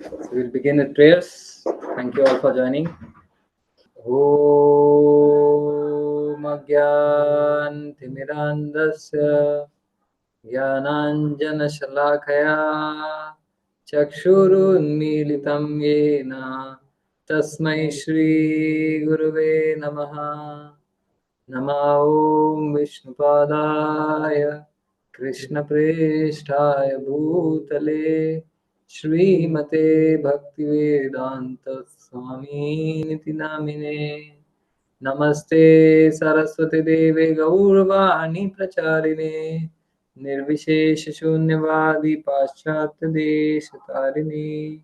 So we'll begin with prayers. Thank you all for joining. Om Agyantimirandasya Jnananjanashalakaya Chakshurunmilitam Yena Tasmai Shri Guruve Namaha. Nama Om Vishnupadaya Krishna Presthaya Bhutale Srimate Bhaktivedanta Swami Niti Namine Namaste Saraswati Deve Gaurvani Pracharine Nirvishesha Shunyavadi Paschatya Deshatarine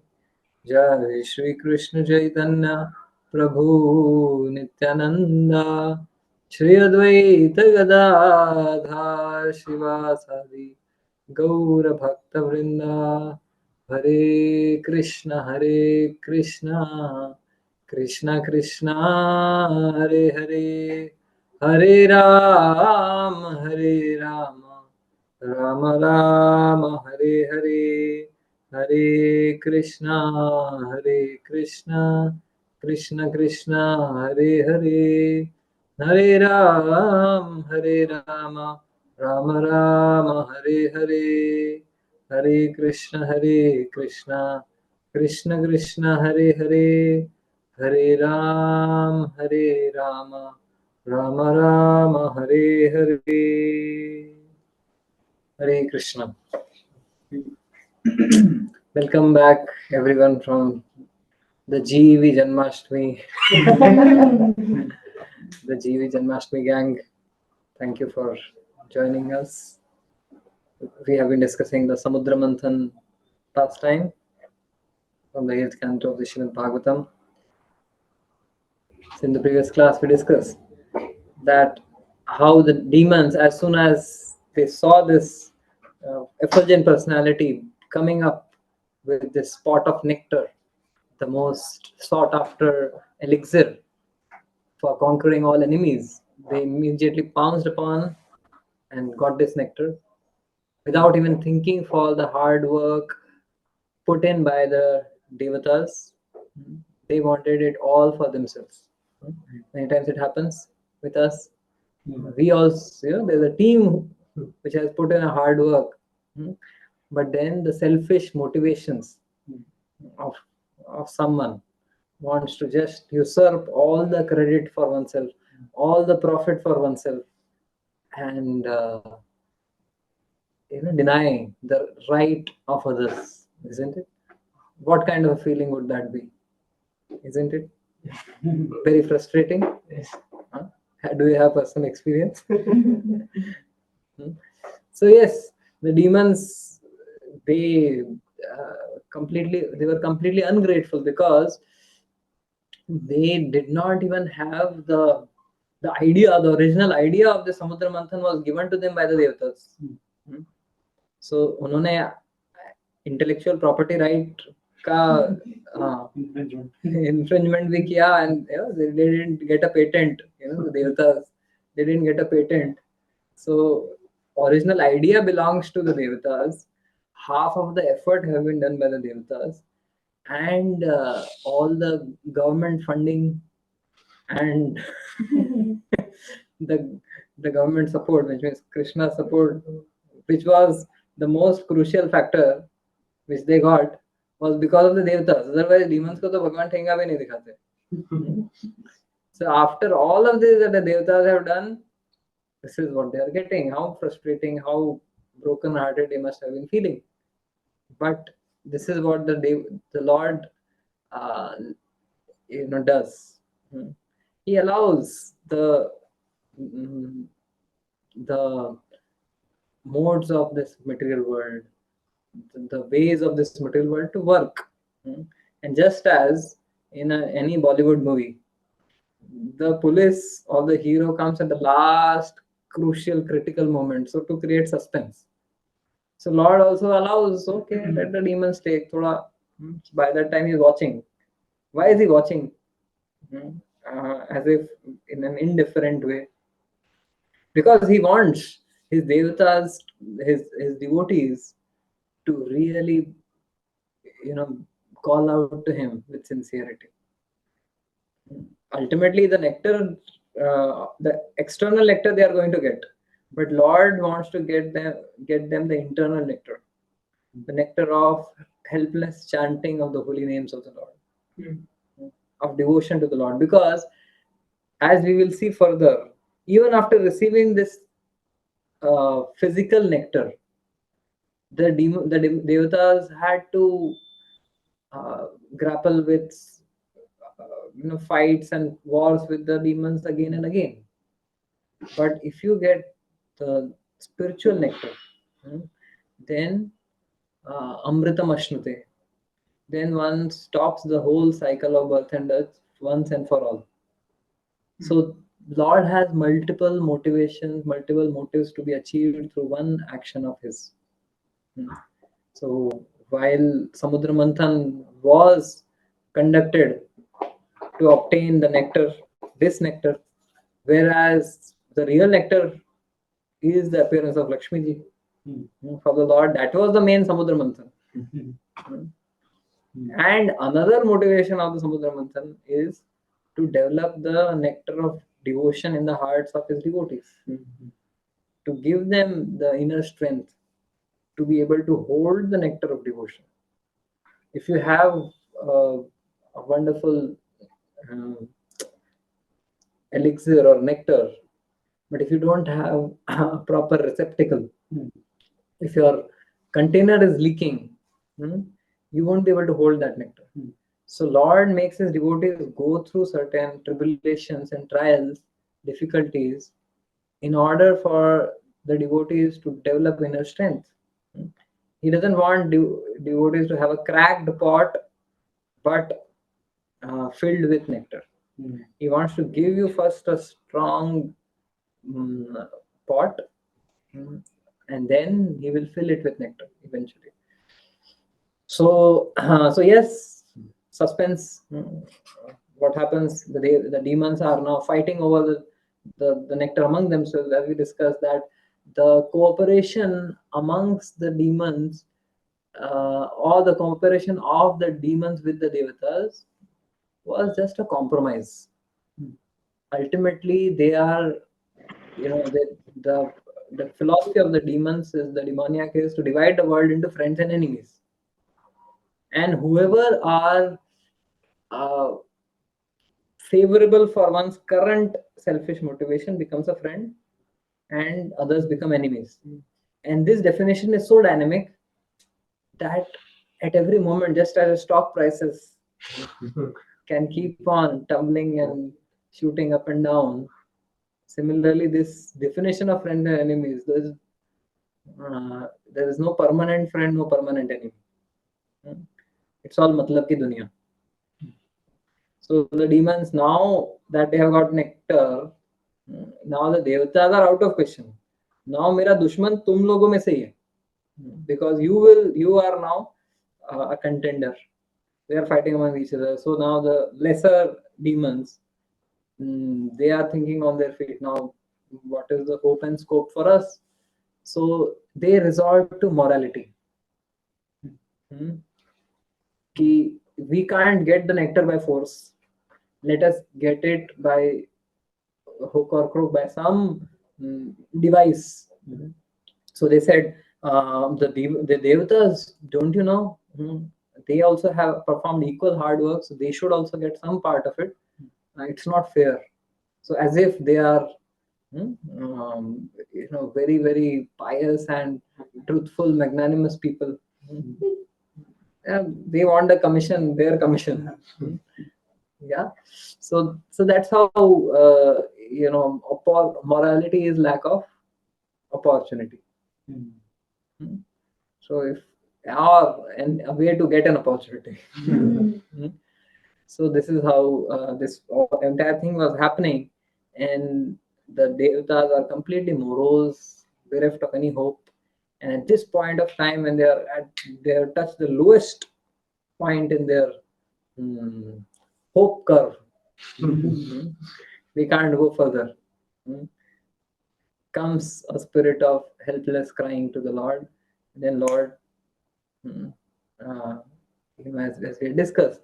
Jai Shri Krishna Chaitanya Prabhu Nityananda Shri Advaita Gadadhar Shivasadi Gaura Bhakta Vrinda Hare Krishna Krishna Krishna Hare Hare Hare Rama Rama Rama Hare Hare Hare Krishna Krishna Krishna Hare Hare Hare Rama Rama Rama Hare Hare Hare Krishna Krishna Krishna Hare Hare Hare Rama Rama Rama Hare Hare Hare Krishna. Welcome back everyone from the GV Janmashtami. The GV Janmashtami gang. Thank you for joining us. We have been discussing the Samudra Manthan pastime from the 8th canto of the Srimad Bhagavatam. So in the previous class we discussed that how the demons, as soon as they saw this effulgent personality coming up with this pot of nectar, the most sought after elixir for conquering all enemies, they immediately pounced upon and got this nectar without even thinking for the hard work put in by the devatas. They wanted it all for themselves. Many times it happens with us. We also, there's a team which has put in a hard work, but then the selfish motivations of someone wants to just usurp all the credit for oneself, all the profit for oneself, and deny the right of others, isn't it? What kind of a feeling would that be? Isn't it very frustrating? Yes. Do you have personal experience? So yes, the demons, they were completely ungrateful because they did not even have the original idea of the Samudra Manthan was given to them by the devatas. So उन्होंने intellectual property right का infringement भी किया, and they didn't get a patent. The devatas, they didn't get a patent. So original idea belongs to the devatas. Half of the effort have been done by the devatas, and all the government funding and the government support, which means Krishna support, which was the most crucial factor which they got, was because of the devatas. Otherwise demons ko to bhagwan thenga bhi nahi dikhate. So after all of this that the devatas have done, this is what they are getting. How frustrating, how broken hearted they must have been feeling. But this is what the Lord does. He allows the modes of this material world, the ways of this material world to work. And just as in any Bollywood movie, the police or the hero comes at the last crucial critical moment, so to create suspense. So Lord also allows, okay, let the demons take thoda. By that time he's watching. Why is he watching? As if in an indifferent way. Because he wants his devatas, his devotees to really, call out to him with sincerity. Ultimately, the nectar, the external nectar they are going to get, but Lord wants to get them the internal nectar, the nectar of helpless chanting of the holy names of the Lord, of devotion to the Lord. Because as we will see further, even after receiving this physical nectar, the devatas had to grapple with fights and wars with the demons again and again. But if you get the spiritual nectar, then amritam ashnute, then one stops the whole cycle of birth and death once and for all. So Lord has multiple motivations, multiple motives to be achieved through one action of his. So while Samudra Manthan was conducted to obtain the nectar, this nectar, whereas the real nectar is the appearance of Lakshmi ji for the Lord. That was the main Samudra Manthan. And another motivation of the Samudra Manthan is to develop the nectar of devotion in the hearts of his devotees, to give them the inner strength to be able to hold the nectar of devotion. If you have a wonderful elixir or nectar, but if you don't have a proper receptacle, if your container is leaking, you won't be able to hold that nectar. So Lord makes his devotees go through certain tribulations and trials, difficulties, in order for the devotees to develop inner strength. He doesn't want devotees to have a cracked pot, but filled with nectar. He wants to give you first a strong pot, and then he will fill it with nectar eventually. So yes, suspense. What happens? The demons are now fighting over the nectar among themselves, as we discussed that the cooperation amongst the demons, or the cooperation of the demons with the devatas, was just a compromise. Ultimately, they are, the philosophy of the demons is, the demoniac is to divide the world into friends and enemies. And whoever are favorable for one's current selfish motivation becomes a friend, and others become enemies. And this definition is so dynamic that at every moment, just as stock prices can keep on tumbling and shooting up and down, similarly, this definition of friend and enemies, there is no permanent friend, no permanent enemy. It's all matlab ki dunya. So the demons, now that they have got nectar, now the devatas are out of question. Now मेरा दुश्मन तुम लोगों में से ही है, because you are now a contender. They are fighting among each other. So now the lesser demons, they are thinking on their feet now. What is the hope and scope for us? So they resort to morality. We can't get the nectar by force. Let us get it by hook or crook, by some device. So they said, the devatas, don't you know? They also have performed equal hard work, so they should also get some part of it. It's not fair. So as if they are, very, very pious and truthful, magnanimous people. They want a commission, their commission. Yeah. So that's how morality is lack of opportunity. So if and a way to get an opportunity. So this is how this entire thing was happening, and the devatas are completely morose, bereft of any hope. And at this point of time, when they have touched the lowest point in their hope curve, they can't go further. Comes a spirit of helpless crying to the Lord. And then Lord as we discussed,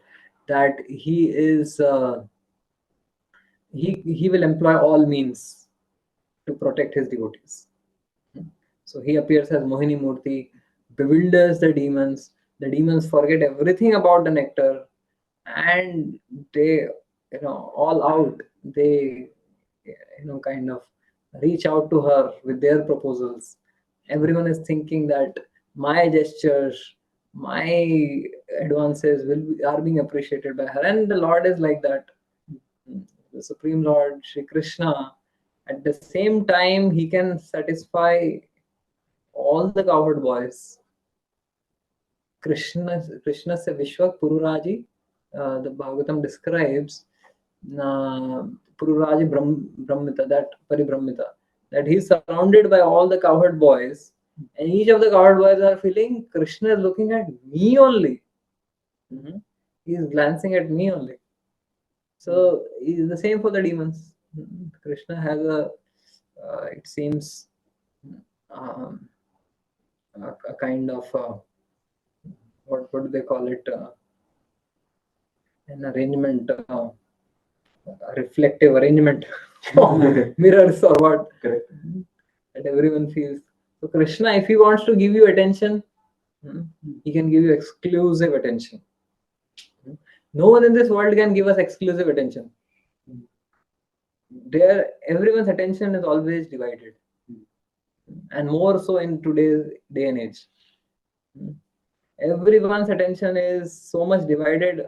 that he is he will employ all means to protect his devotees. So he appears as Mohini Murti, bewilders the demons. The demons forget everything about the nectar, and they, all out. They, kind of reach out to her with their proposals. Everyone is thinking that my gestures, my advances are being appreciated by her, and the Lord is like that. The Supreme Lord Shri Krishna, at the same time, he can satisfy all the cowherd boys. Krishna se Vishwa Pururaji, the Bhagavatam describes Pururaji Brahmita, that Paribrahmita, that he's surrounded by all the cowherd boys, and each of the cowherd boys are feeling Krishna is looking at me only. He is glancing at me only. So it's the same for the demons. Krishna has it seems, a kind of what do they call it? An arrangement, a reflective arrangement of mirrors or what? Correct. That everyone feels. So Krishna, if he wants to give you attention, he can give you exclusive attention. No one in this world can give us exclusive attention. Everyone's attention is always divided, and more so in today's day and age. Everyone's attention is so much divided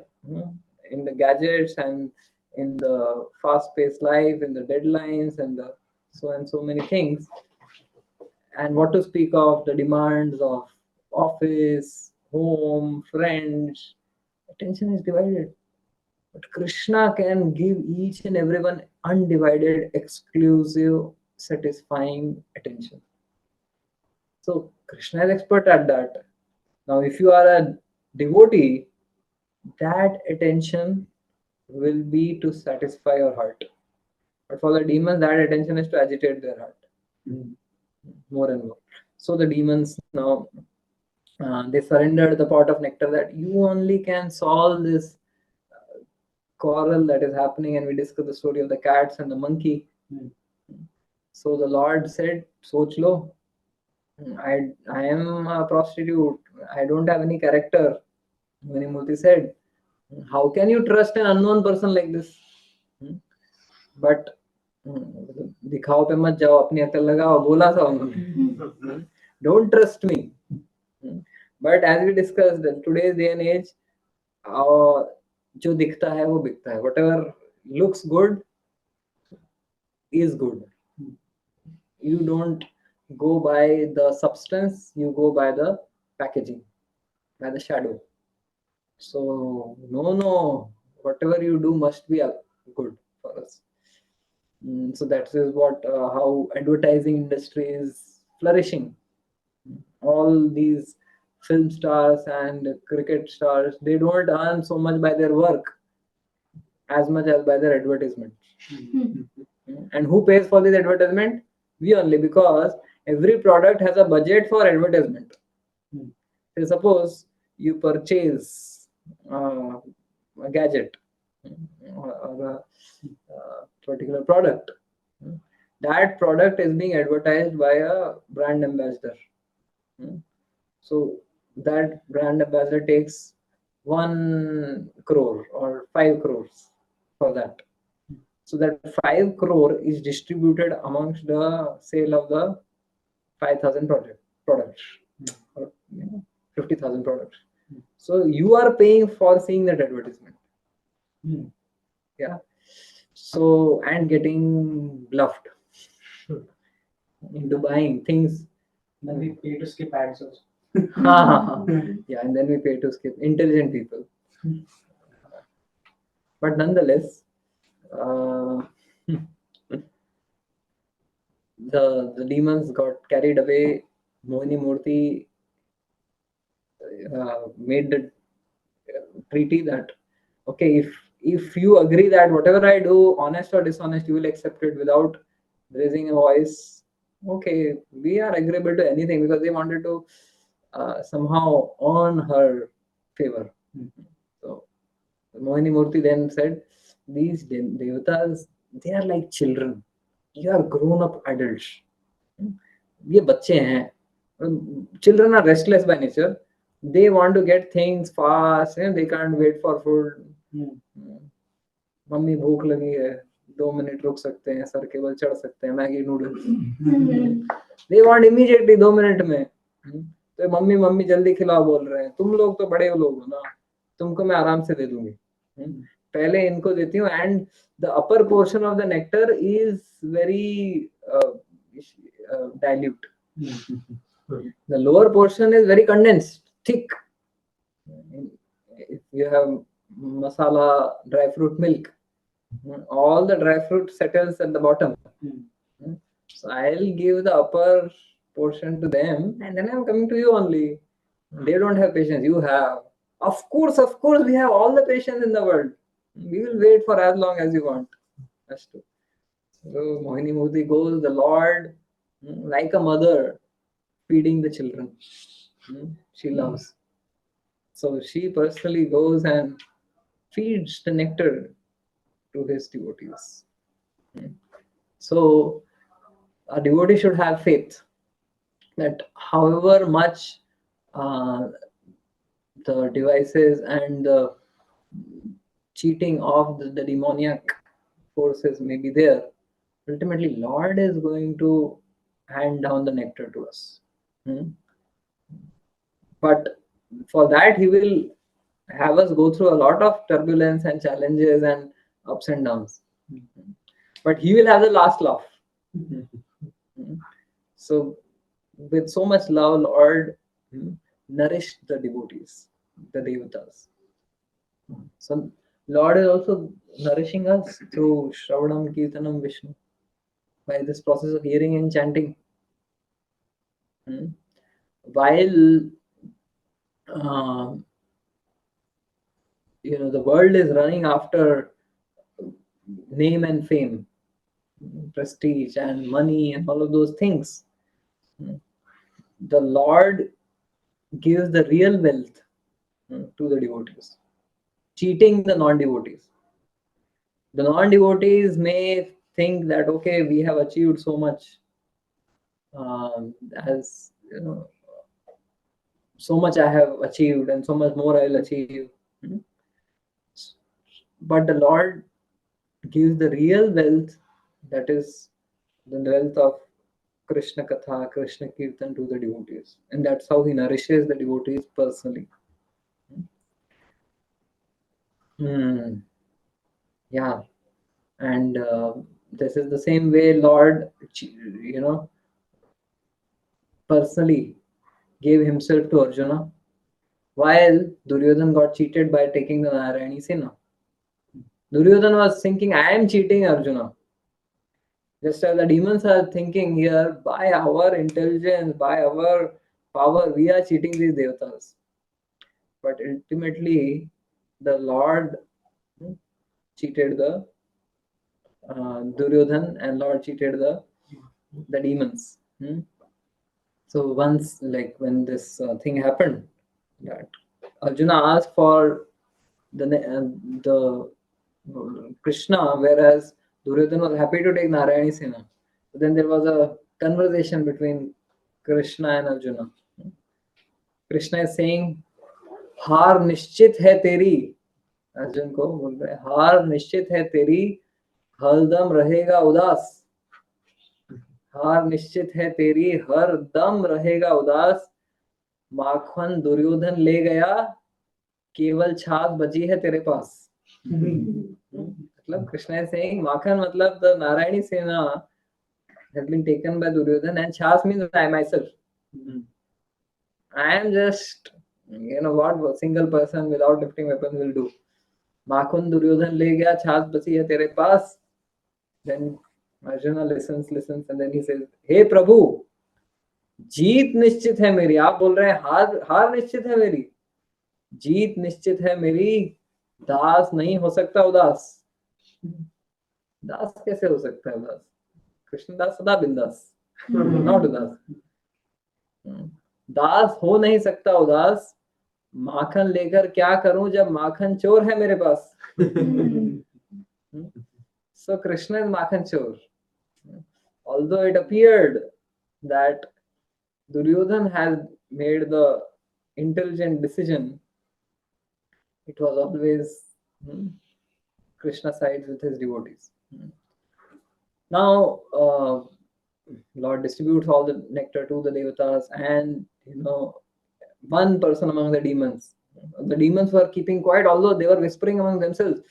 in the gadgets and in the fast-paced life, in the deadlines and the so many things. And what to speak of the demands of office, home, friends. Attention is divided. But Krishna can give each and everyone undivided, exclusive, satisfying attention. So Krishna is expert at that. Now, if you are a devotee, that attention will be to satisfy your heart. But for the demons, that attention is to agitate their heart more and more. So the demons now, they surrendered the pot of nectar, that you only can solve this quarrel that is happening. And we discussed the story of the cats and the monkey. So the Lord said, Soch lo, I am a prostitute. I don't have any character. Murti said, how can you trust an unknown person like this? But दिखाओ पे मत जाओ, अपनी अकल लगाओ, बोला था उन्होंने. Don't trust me. But as we discussed, in today's day and age, जो दिखता है वो बिकता है. Whatever looks good is good. You don't go by the substance, you go by the packaging, by the shadow. So no, whatever you do must be good for us. So that is what how advertising industry is flourishing. All these film stars and cricket stars, they don't earn so much by their work as much as by their advertisement. And who pays for this advertisement? We only, because every product has a budget for advertisement. So suppose you purchase a gadget or a particular product. That product is being advertised by a brand ambassador. So that brand ambassador takes 1 crore or 5 crores for that. So that 5 crore is distributed amongst the sale of the 5,000 products or 50,000 products. So you are paying for seeing that advertisement. Yeah. So, and getting bluffed into buying things. Then we pay to skip ads also. Yeah, and then we pay to skip. Intelligent people. But nonetheless, the demons got carried away. Mohini Murti made the treaty that, okay, if you agree that whatever I do, honest or dishonest, you will accept it without raising a voice. Okay, we are agreeable to anything, because they wanted to somehow earn her favor. So Mohini Murthy then said, these devatas, they are like children. You are grown up adults. ये बच्चे हैं. Children are restless by nature. They want to get things fast. They can't wait for food. Mummy भूख लगी है, 2 minute रुक सकते हैं, sir cable चढ़ सकते हैं, Maggi noodles. They want immediately 2 minute में. तो मम्मी मम्मी जल्दी खिलाओ बोल रहे हैं. तुम लोग तो बड़े लोग हो ना, तुमको मैं आराम से दे दूंगी. पहले इनको देती हूँ. And the upper portion of the nectar is very dilute. The lower portion is very condensed, thick. If you have masala dry fruit milk, all the dry fruit settles at the bottom. So I'll give the upper portion to them, and then I'm coming to you only. They don't have patience, you have. Of course, we have all the patience in the world. We will wait for as long as you want. That's true. So Mohini Murthy goes, the Lord, like a mother feeding the children. She loves. So she personally goes and feeds the nectar to his devotees. So a devotee should have faith that however much the devices and the cheating of the demoniac forces may be there, ultimately Lord is going to hand down the nectar to us. But for that he will have us go through a lot of turbulence and challenges and ups and downs. But he will have the last laugh. So with so much love, Lord nourished the devotees, the devatas. So Lord is also nourishing us through Shravanam, Kirtanam, Vishnu, by this process of hearing and chanting. While the world is running after name and fame, prestige and money and all of those things, the Lord gives the real wealth to the devotees, cheating the non-devotees. The non-devotees may think that, okay, we have achieved so much, as you know, so much I have achieved and so much more I will achieve. But the Lord gives the real wealth, that is the wealth of Krishna Katha, Krishna Kirtan, to the devotees. And that's how he nourishes the devotees personally. Yeah. And this is the same way Lord, personally gave himself to Arjuna, while Duryodhan got cheated by taking the Narayani Sena. Duryodhan was thinking, I am cheating Arjuna. Just as the demons are thinking here, by our intelligence, by our power, we are cheating these devatas. But ultimately, the Lord cheated the Duryodhan, and Lord cheated the demons. So once, like when this thing happened, that Arjuna asked for the Krishna, whereas Duryodhan was happy to take Narayani Sena. So then there was a conversation between Krishna and Arjuna. Krishna is saying, हार निश्चित है तेरी. अर्जुन को बोल रहे, हार निश्चित है तेरी, हरदम रहेगा उदास. हार निश्चित है तेरी, हर दम रहेगा उदास. माखन दुर्योधन ले गया, केवल छाछ बची है तेरे पास. मतलब Krishna is saying, Makhan matlab the Narayani Sena has been taken by Duryodhan, and Chas means I myself. I am just, what a single person without lifting weapons will do. Makhan Duryodhan le gaya, Chas bachi hai tere paas. Then Arjuna listens, and then he says, Hey Prabhu, जीत निश्चित है मेरी. आप बोल रहे हैं हार निश्चित है मेरी. जीत निश्चित है मेरी, दास नहीं हो सकता उदास. दास कैसे हो सकता है उदास? कृष्णदास सदा बिंदास, नॉट उदास. दास हो नहीं सकता उदास, माखन लेकर क्या करूं जब माखन चोर है मेरे पास. So Krishna is Makhan Chor. Although it appeared that Duryodhan has made the intelligent decision, it was always Krishna sides with his devotees. Now, Lord distributes all the nectar to the devatas, and one person among the demons. The demons were keeping quiet, although they were whispering among themselves.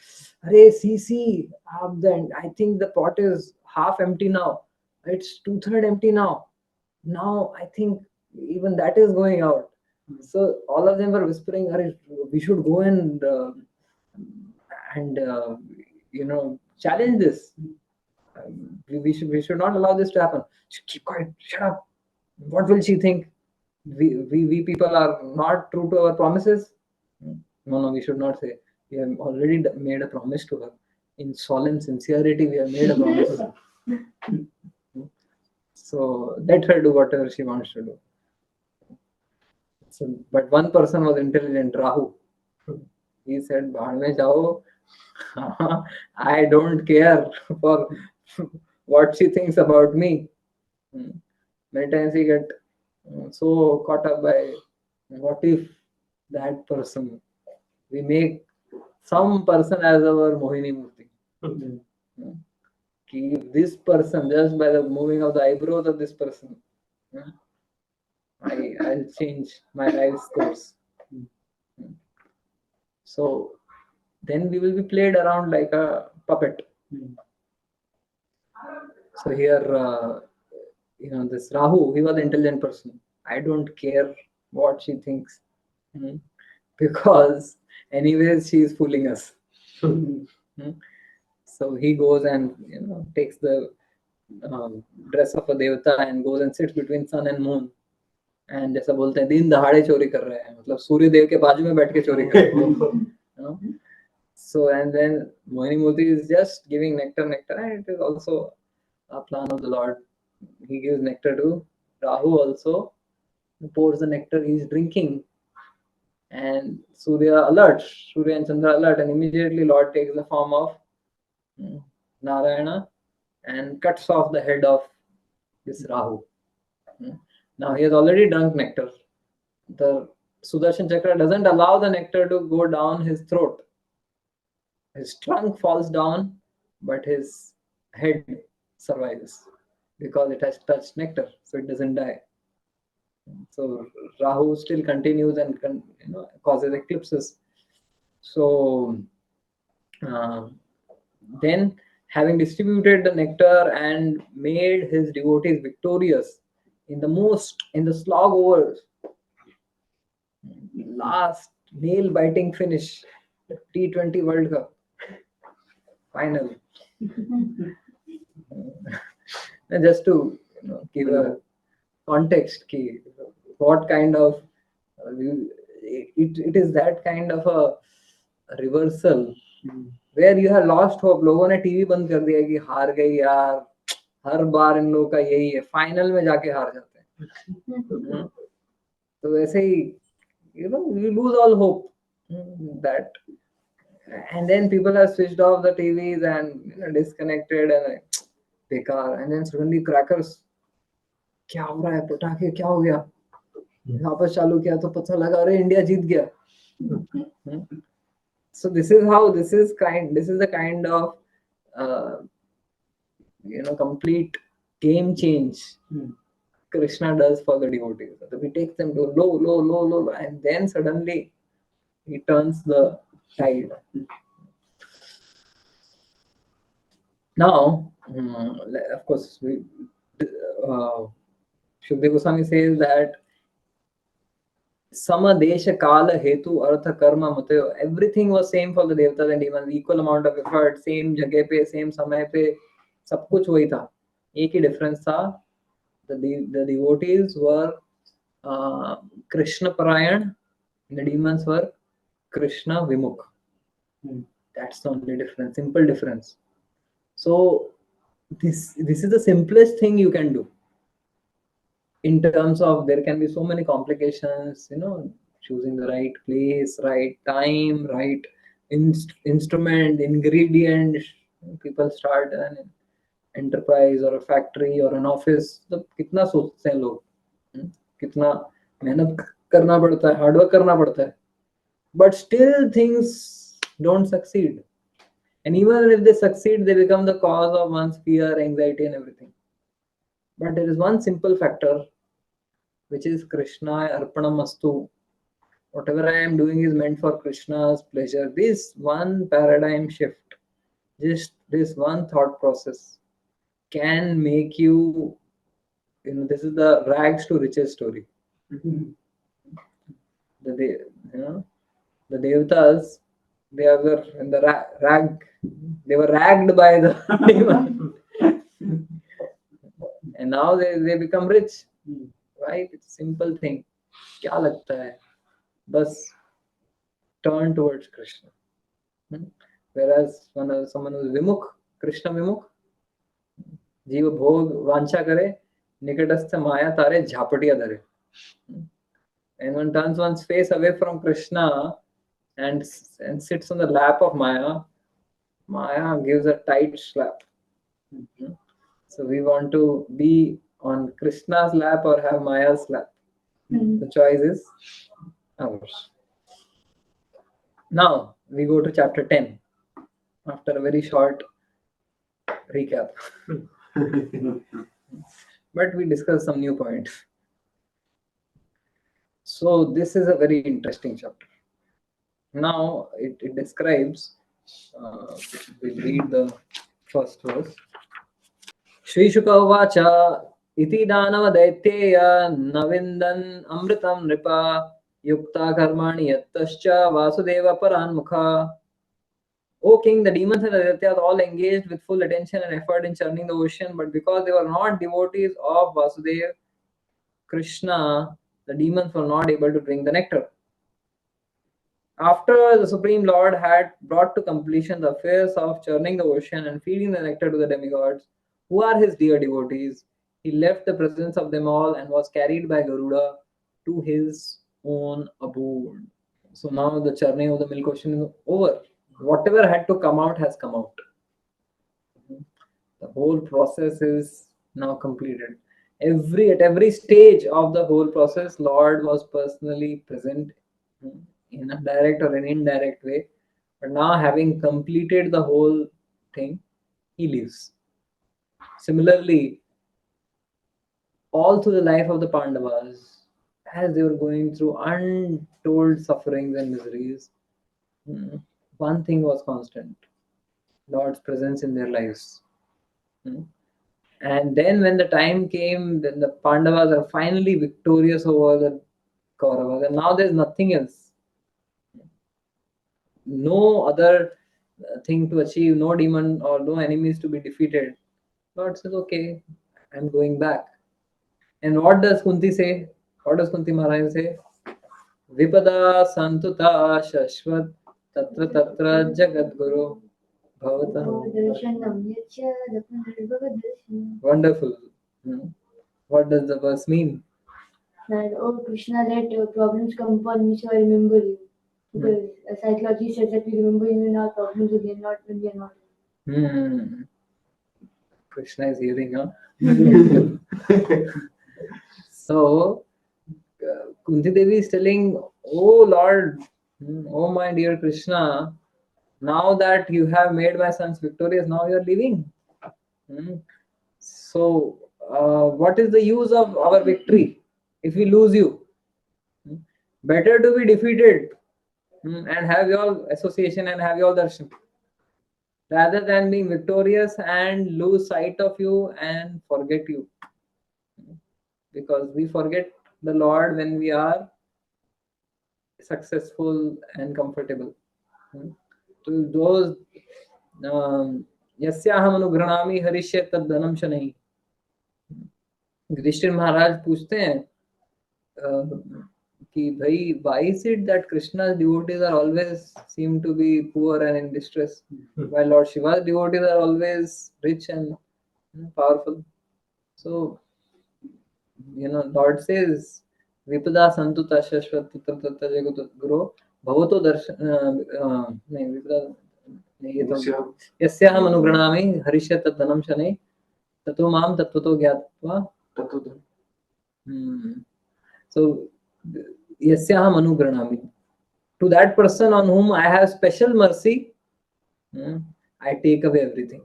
Arey, see, I think the pot is half empty now. It's 2/3 empty now. Now I think even that is going out. So all of them were whispering, Arey, we should go and challenge this. We should not allow this to happen. Keep quiet, shut up. What will she think? We people are not true to our promises. No, we should not say. We have already made a promise to her. In solemn sincerity, we have made a promise. So let her do whatever she wants to do. So, but one person was intelligent, Rahu. He said, "Bahar mein jao. I don't care for what she thinks about me." Many times we get so caught up by what if that person, we make some person as our Mohini Murti. If this person, just by the moving of the eyebrows of this person, I'll change my life's course. So then we will be played around like a puppet. So here, this Rahu, he was an intelligent person. I don't care what she thinks, because anyways she is fooling us. So he goes and takes the dress of a devata and goes and sits between sun and moon. And जैसा बोलते हैं दिन दहाड़े चोरी कर रहे हैं, मतलब सूर्य देव के बाजू में बैठ के चोरी कर रहे हैं. So and then Mohini Murti is just giving nectar, and it is also a plan of the Lord. He gives nectar to Rahu also, pours the nectar, he is drinking, and Surya and Chandra alert, and immediately Lord takes the form of Narayana and cuts off the head of this Rahu. Now he has already drunk nectar. The Sudarshan Chakra doesn't allow the nectar to go down his throat. His trunk falls down, but his head survives because it has touched nectar, so it doesn't die. So Rahu still continues and causes eclipses. So then, having distributed the nectar and made his devotees victorious in the slog overs, last nail-biting finish, the T20 World Cup final. And just to give a context, what kind of it is that kind of a reversal where you have lost hope. लोगों ने TV बंद कर दिया कि हार गई यार, हर बार इन लोगों का यही है, फाइनल में जाके हार जाते हैं. तो वैसे ही you lose all hope, that, and then people have switched off the TVs and disconnected and बेकार, and then suddenly crackers, क्या हो रहा है, पटाखे क्या हो गया, वापस चालू किया तो पता लगा अरे इंडिया जीत गया. So this is the kind of complete game change Krishna does for the devotees. So he takes them to low, and then suddenly he turns the tide. Now, of course, Shukdev Goswami says that Sama Desha Kala Hetu Artha Karma Matayo. Everything was same for the Devatas and demons. Equal amount of effort, same जगह पे, same समय पे, सब कुछ वही था. एक ही difference था. The devotees were Krishna Parayan, and the demons were Krishna Vimukh. That's the only difference. Simple difference. So this is the simplest thing you can do. In terms of, there can be so many complications, choosing the right place, right time, right instrument, ingredient. People start an enterprise or a factory or an office. तो कितना सोचते हैं लोग, कितना मेहनत करना पड़ता है, हार्डवर्क करना पड़ता है, but still things don't succeed. And even if they succeed, they become the cause of one's fear, anxiety, and everything. But there is one simple factor, which is Krishna Arpanamastu. Whatever I am doing is meant for Krishna's pleasure. This one paradigm shift, just this one thought process, can make you, this is the rags to riches story. The Devatas, they were in the they were ragged by the demon. And now they become rich. Right? It's a simple thing. क्या लगता है? बस turn towards Krishna. Whereas when someone who is Vimukh, Krishna Vimukh, जीव भोग वांछा करे, निकटस्थ माया तारे झापटिया धरे. And one turns one's face away from Krishna and sits on the lap of Maya, Maya gives a tight slap. So we want to be on Krishna's lap or have Maya's lap. The choice is ours. Now we go to chapter 10 after a very short recap. But we discuss some new points. So this is a very interesting chapter. Now it describes, we'll read the first verse. Shri Shuka Uvacha iti danava daityeya navindhan amritam nripa yukta karmani yattascha vasudeva paranmukha. O king, the demons and the Daityas all engaged with full attention and effort in churning the ocean, but because they were not devotees of Vasudeva, Krishna, the demons were not able to drink the nectar. After the Supreme Lord had brought to completion the affairs of churning the ocean and feeding the nectar to the demigods, who are his dear devotees, he left the presence of them all and was carried by Garuda to his own abode. So now the churning of the milk ocean is over. Whatever had to come out has come out. The whole process is now completed. At every stage of the whole process, Lord was personally present in a direct or an indirect way. But now, having completed the whole thing, he leaves. Similarly, all through the life of the Pandavas, as they were going through untold sufferings and miseries, one thing was constant: Lord's presence in their lives. And then when the time came, then the Pandavas are finally victorious over the Kauravas, and now there's nothing else. No other thing to achieve, no demon or no enemies to be defeated. Lord says, okay, I'm going back. And what does Kunti say? What does Kunti Maharaj say? Vipada santuta shashvat tatra tatra jagat guru bhavata. Wonderful. What does the verse mean? That, oh Krishna, let problems come upon me so I remember you. Because psychology says that we remember you in our problems again, not when we are not. Krishna is hearing, huh? So, Kunti Devi is telling, oh Lord, oh my dear Krishna, now that you have made my sons victorious, now you are leaving. So, what is the use of our victory if we lose you? Better to be defeated and have your association and have your darshan, rather than being victorious and lose sight of you and forget you. Because we forget the Lord when we are successful and comfortable. To those यस्याहम अनुगृणामि हरिष्ये तद धनम च नहीं. युधिष्ठिर महाराज पूछते हैं कि भाई, why is it that Krishna's devotees are always seem to be poor and in distress, while Lord Shiva's devotees are always rich and powerful? So, Lord says विपदा संतु तशश्वत तत्र जगतो गुरो भवतो दर्शन नहीं विपदा नहीं, ये तो यस्याहम् अनुगृह्णामि हरिष्य तद्धनं शनैः ततो मां तत्त्वतो ज्ञात्वा तत्त्वतो so yasyaham anugrhanami, to that person on whom I have special mercy, I take away everything.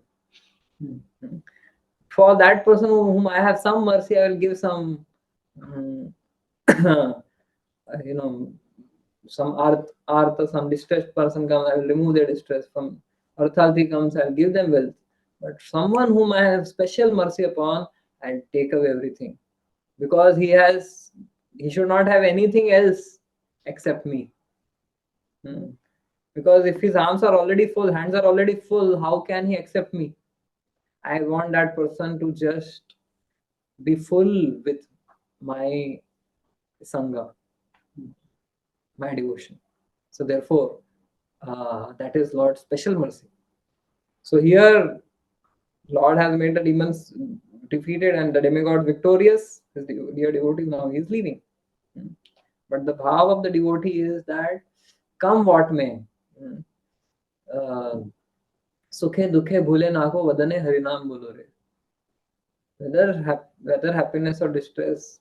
For that person whom I have some mercy, I will give some you know, some artha, some distressed person comes, I will remove their distress. From arthalti comes, I will give them wealth. But someone whom I have special mercy upon, I will take away everything, because he should not have anything else except me. Because if his arms are already full, hands are already full, how can he accept me? I want that person to just be full with my sangha, my devotion. So therefore, that is Lord's special mercy. So here, Lord has made the demons defeated and the demigod victorious. His dear devotee, now he is leaving. But the bhav of the devotee is that come what may, sukhe dukhe bhule nako vadane harinam bolo re. Whether happiness or distress,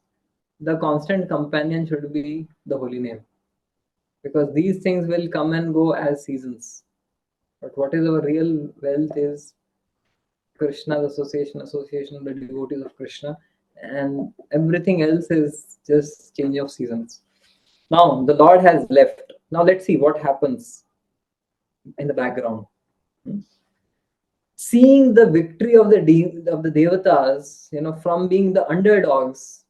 the constant companion should be the holy name, because these things will come and go as seasons. But what is our real wealth is Krishna's association of the devotees of Krishna, and everything else is just change of seasons. Now the Lord has left. Now let's see what happens in the background. Seeing the victory of the devatas, from being the underdogs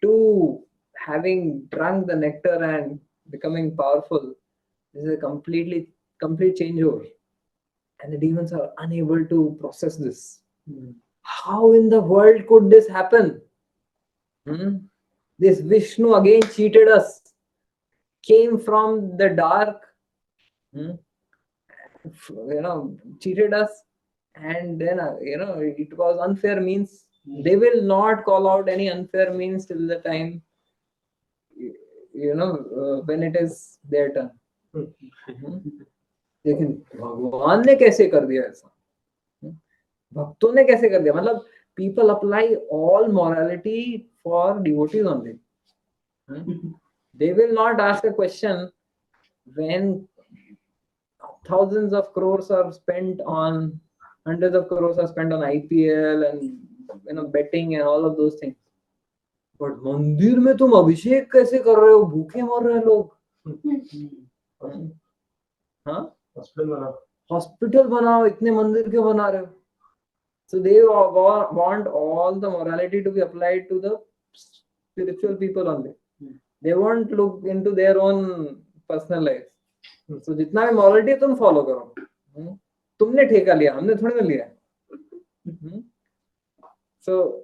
to having drunk the nectar and becoming powerful, this is a complete changeover. And the demons are unable to process this. How in the world could this happen? This Vishnu again cheated us, came from the dark, cheated us, and then it was unfair means. They will not call out any unfair means till the time when it is their turn. लेकिन भगवान ने कैसे कर दिया ऐसा, भक्तों ने कैसे कर दिया, मतलब people apply all morality for devotees only. They will not ask a question when thousands of crores are spent on, hundreds of crores are spent on IPL and betting and all of those things. But मंदिर में तुम अभिषेक कैसे कर रहे हो, भूखे मर रहे हैं लोग. हाँ, हॉस्पिटल बनाओ, इतने मंदिर क्यों बना रहे हो? So they want all the morality to be applied to the spiritual people only. They won't look into their own personal life. So जितना भी morality तुम follow करो, तुमने ठेका लिया, हमने थोड़ी ना लिया. So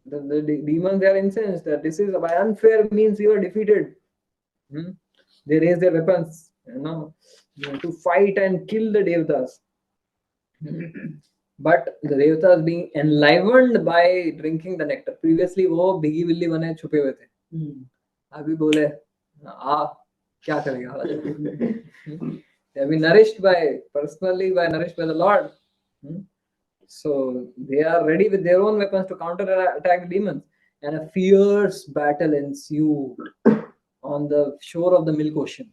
the demons, they are incensed that this is by unfair means you are defeated. They raise their weapons, to fight and kill the devatas. But the devatas being enlivened by drinking the nectar. Previously वो भिगी बिल्ली बने छुपे हुए थे, अभी बोले क्या करेगा. They have been nourished personally by the Lord. So they are ready with their own weapons to counter attack demons, and a fierce battle ensued on the shore of the Milk Ocean.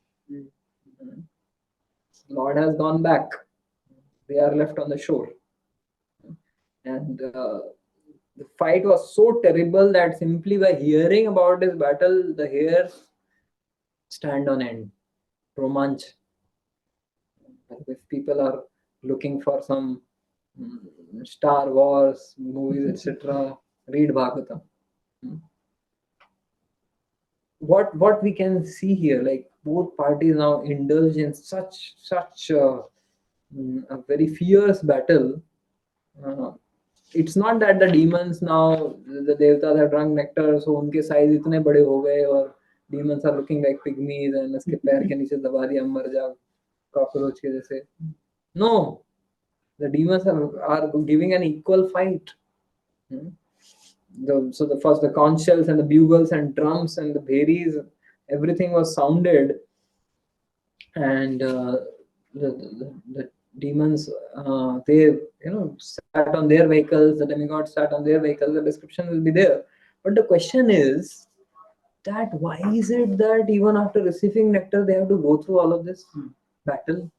Lord has gone back. They are left on the shore. And the fight was so terrible that simply by hearing about this battle, the hairs stand on end. Romanch. If people are looking for some Star Wars movies, etc., read Bhagavatam. What we can see here, like both parties now indulge in such a very fierce battle. It's not that the demons now, the devatas have drunk nectar, so उनके size इतने बड़े हो गए और demons are looking like pygmies and उसके पैर के नीचे दबा दिया मर जा cockroach के जैसे. No, the demons are giving an equal fight. the conch shells and the bugles and drums and the bheris, everything was sounded, and the demons, they sat on their vehicles, the demigods sat on their vehicles. The description will be there, but the question is that why is it that even after receiving nectar they have to go through all of this battle?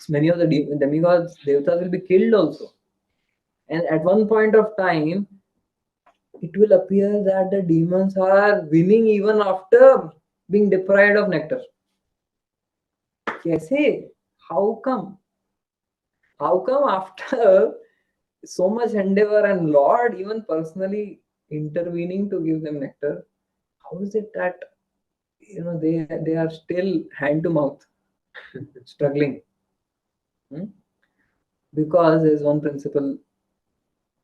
Many of the demigods, devatas, will be killed also, and at one point of time it will appear that the demons are winning even after being deprived of nectar. Kaise? How come? How come after so much endeavor and Lord even personally intervening to give them nectar, how is it that they are still hand to mouth struggling? Because there's one principle: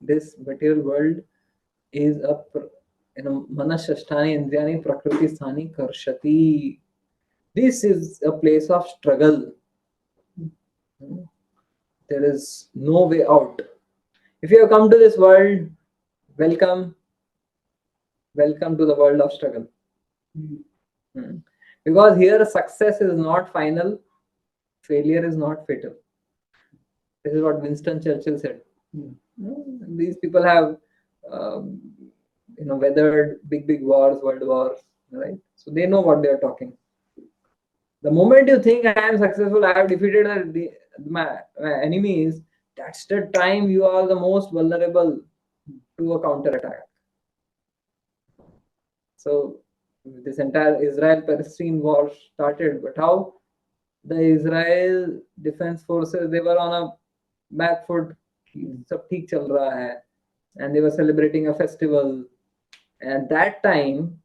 this material world is a manashashtani indriyani prakriti sthani karshati. This is a place of struggle. There is no way out. If you have come to this world, welcome to the world of struggle. Because here success is not final, failure is not fatal. This is what Winston Churchill said. These people have weathered big wars, world wars, right? So they know what they are talking. The moment you think I am successful, I have defeated my enemies, that's the time you are the most vulnerable to a counter attack. So this entire Israel-Palestine war started, but how? The Israel defense forces, they were on a back foot, sab theek chal raha hai, and they were celebrating a festival. And at that time,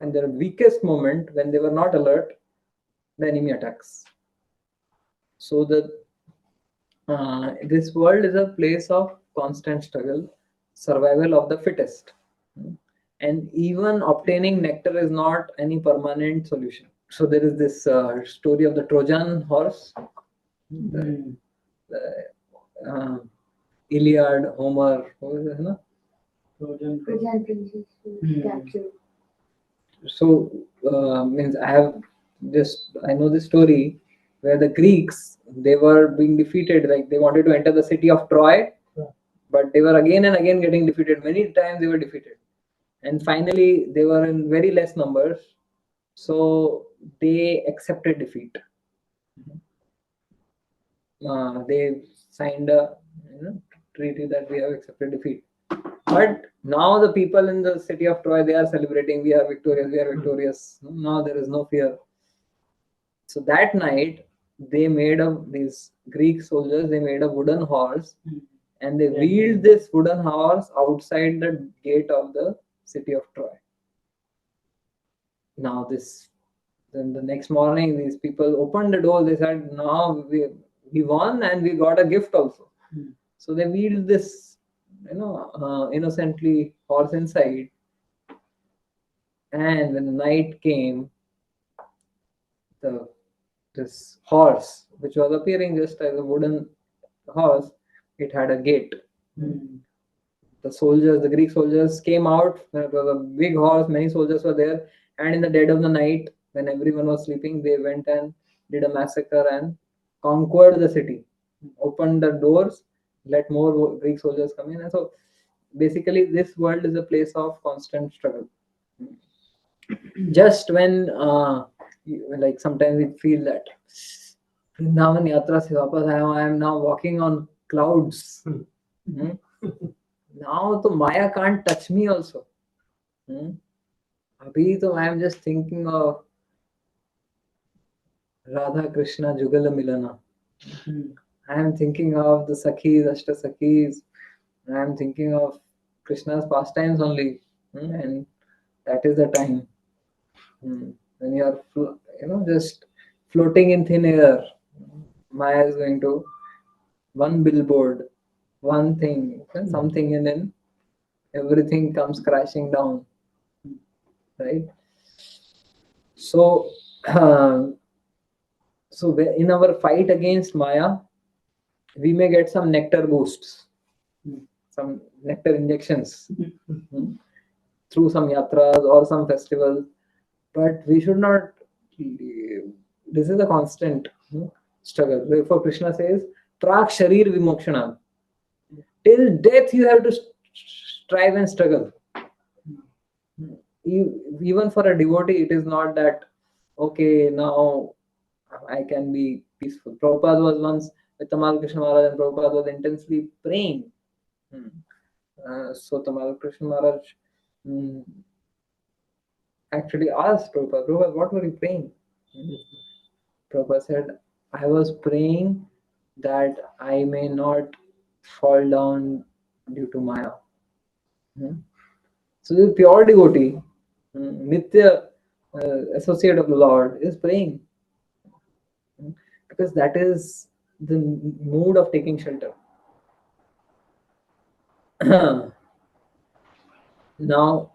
in their weakest moment, when they were not alert, the enemy attacks. So this world is a place of constant struggle, survival of the fittest. And even obtaining nectar is not any permanent solution. So there is this story of the Trojan horse. The Iliad, Homer, what was it, no? Trojan Princess captured. So means I know this story where the Greeks, they were being defeated, like they wanted to enter the city of Troy, but they were again and again getting defeated. Many times they were defeated, and finally they were in very less numbers, so they accepted defeat. They signed a treaty that we have accepted defeat. But now the people in the city of Troy, they are celebrating, we are victorious. Now there is no fear. So that night, they made these Greek soldiers, they made a wooden horse, and they wheeled this wooden horse outside the gate of the city of Troy. Now then the next morning, these people opened the door, they said, now we won and we got a gift also. So they wheeled this innocently horse inside, and when the night came, this horse, which was appearing just as a wooden horse, it had a gate. The Greek soldiers came out. It was a big horse, many soldiers were there, and in the dead of the night, when everyone was sleeping, they went and did a massacre and conquered the city, opened the doors, let more Greek soldiers come in. And so basically this world is a place of constant struggle. Just when like sometimes we feel that Vrindavan Yatra se vapas aaya hu, I am now walking on clouds. Now to Maya can't touch me also. Abhi to I am just thinking of Radha Krishna Jugala Milana. I am thinking of the Sakhis, Ashta Sakhis. I am thinking of Krishna's pastimes only. And that is the time when you are just floating in thin air. Maya is going to one billboard, one thing, something, and then everything comes crashing down, right? So in our fight against Maya, we may get some nectar boosts, some nectar injections through some yatras or some festival. But we should not. This is a constant struggle. Therefore, Krishna says, "Prak sharir vimokshana." Till death, you have to strive and struggle. Even for a devotee, it is not that okay, now I can be peaceful. Prabhupada was once with Tamal Krishna Maharaj, and Prabhupada was intensely praying. So Tamal Krishna Maharaj actually asked Prabhupada, what were you praying? Prabhupada said, I was praying that I may not fall down due to Maya. So the pure devotee, Nitya associate of the Lord, is praying. Because that is the mood of taking shelter. Now,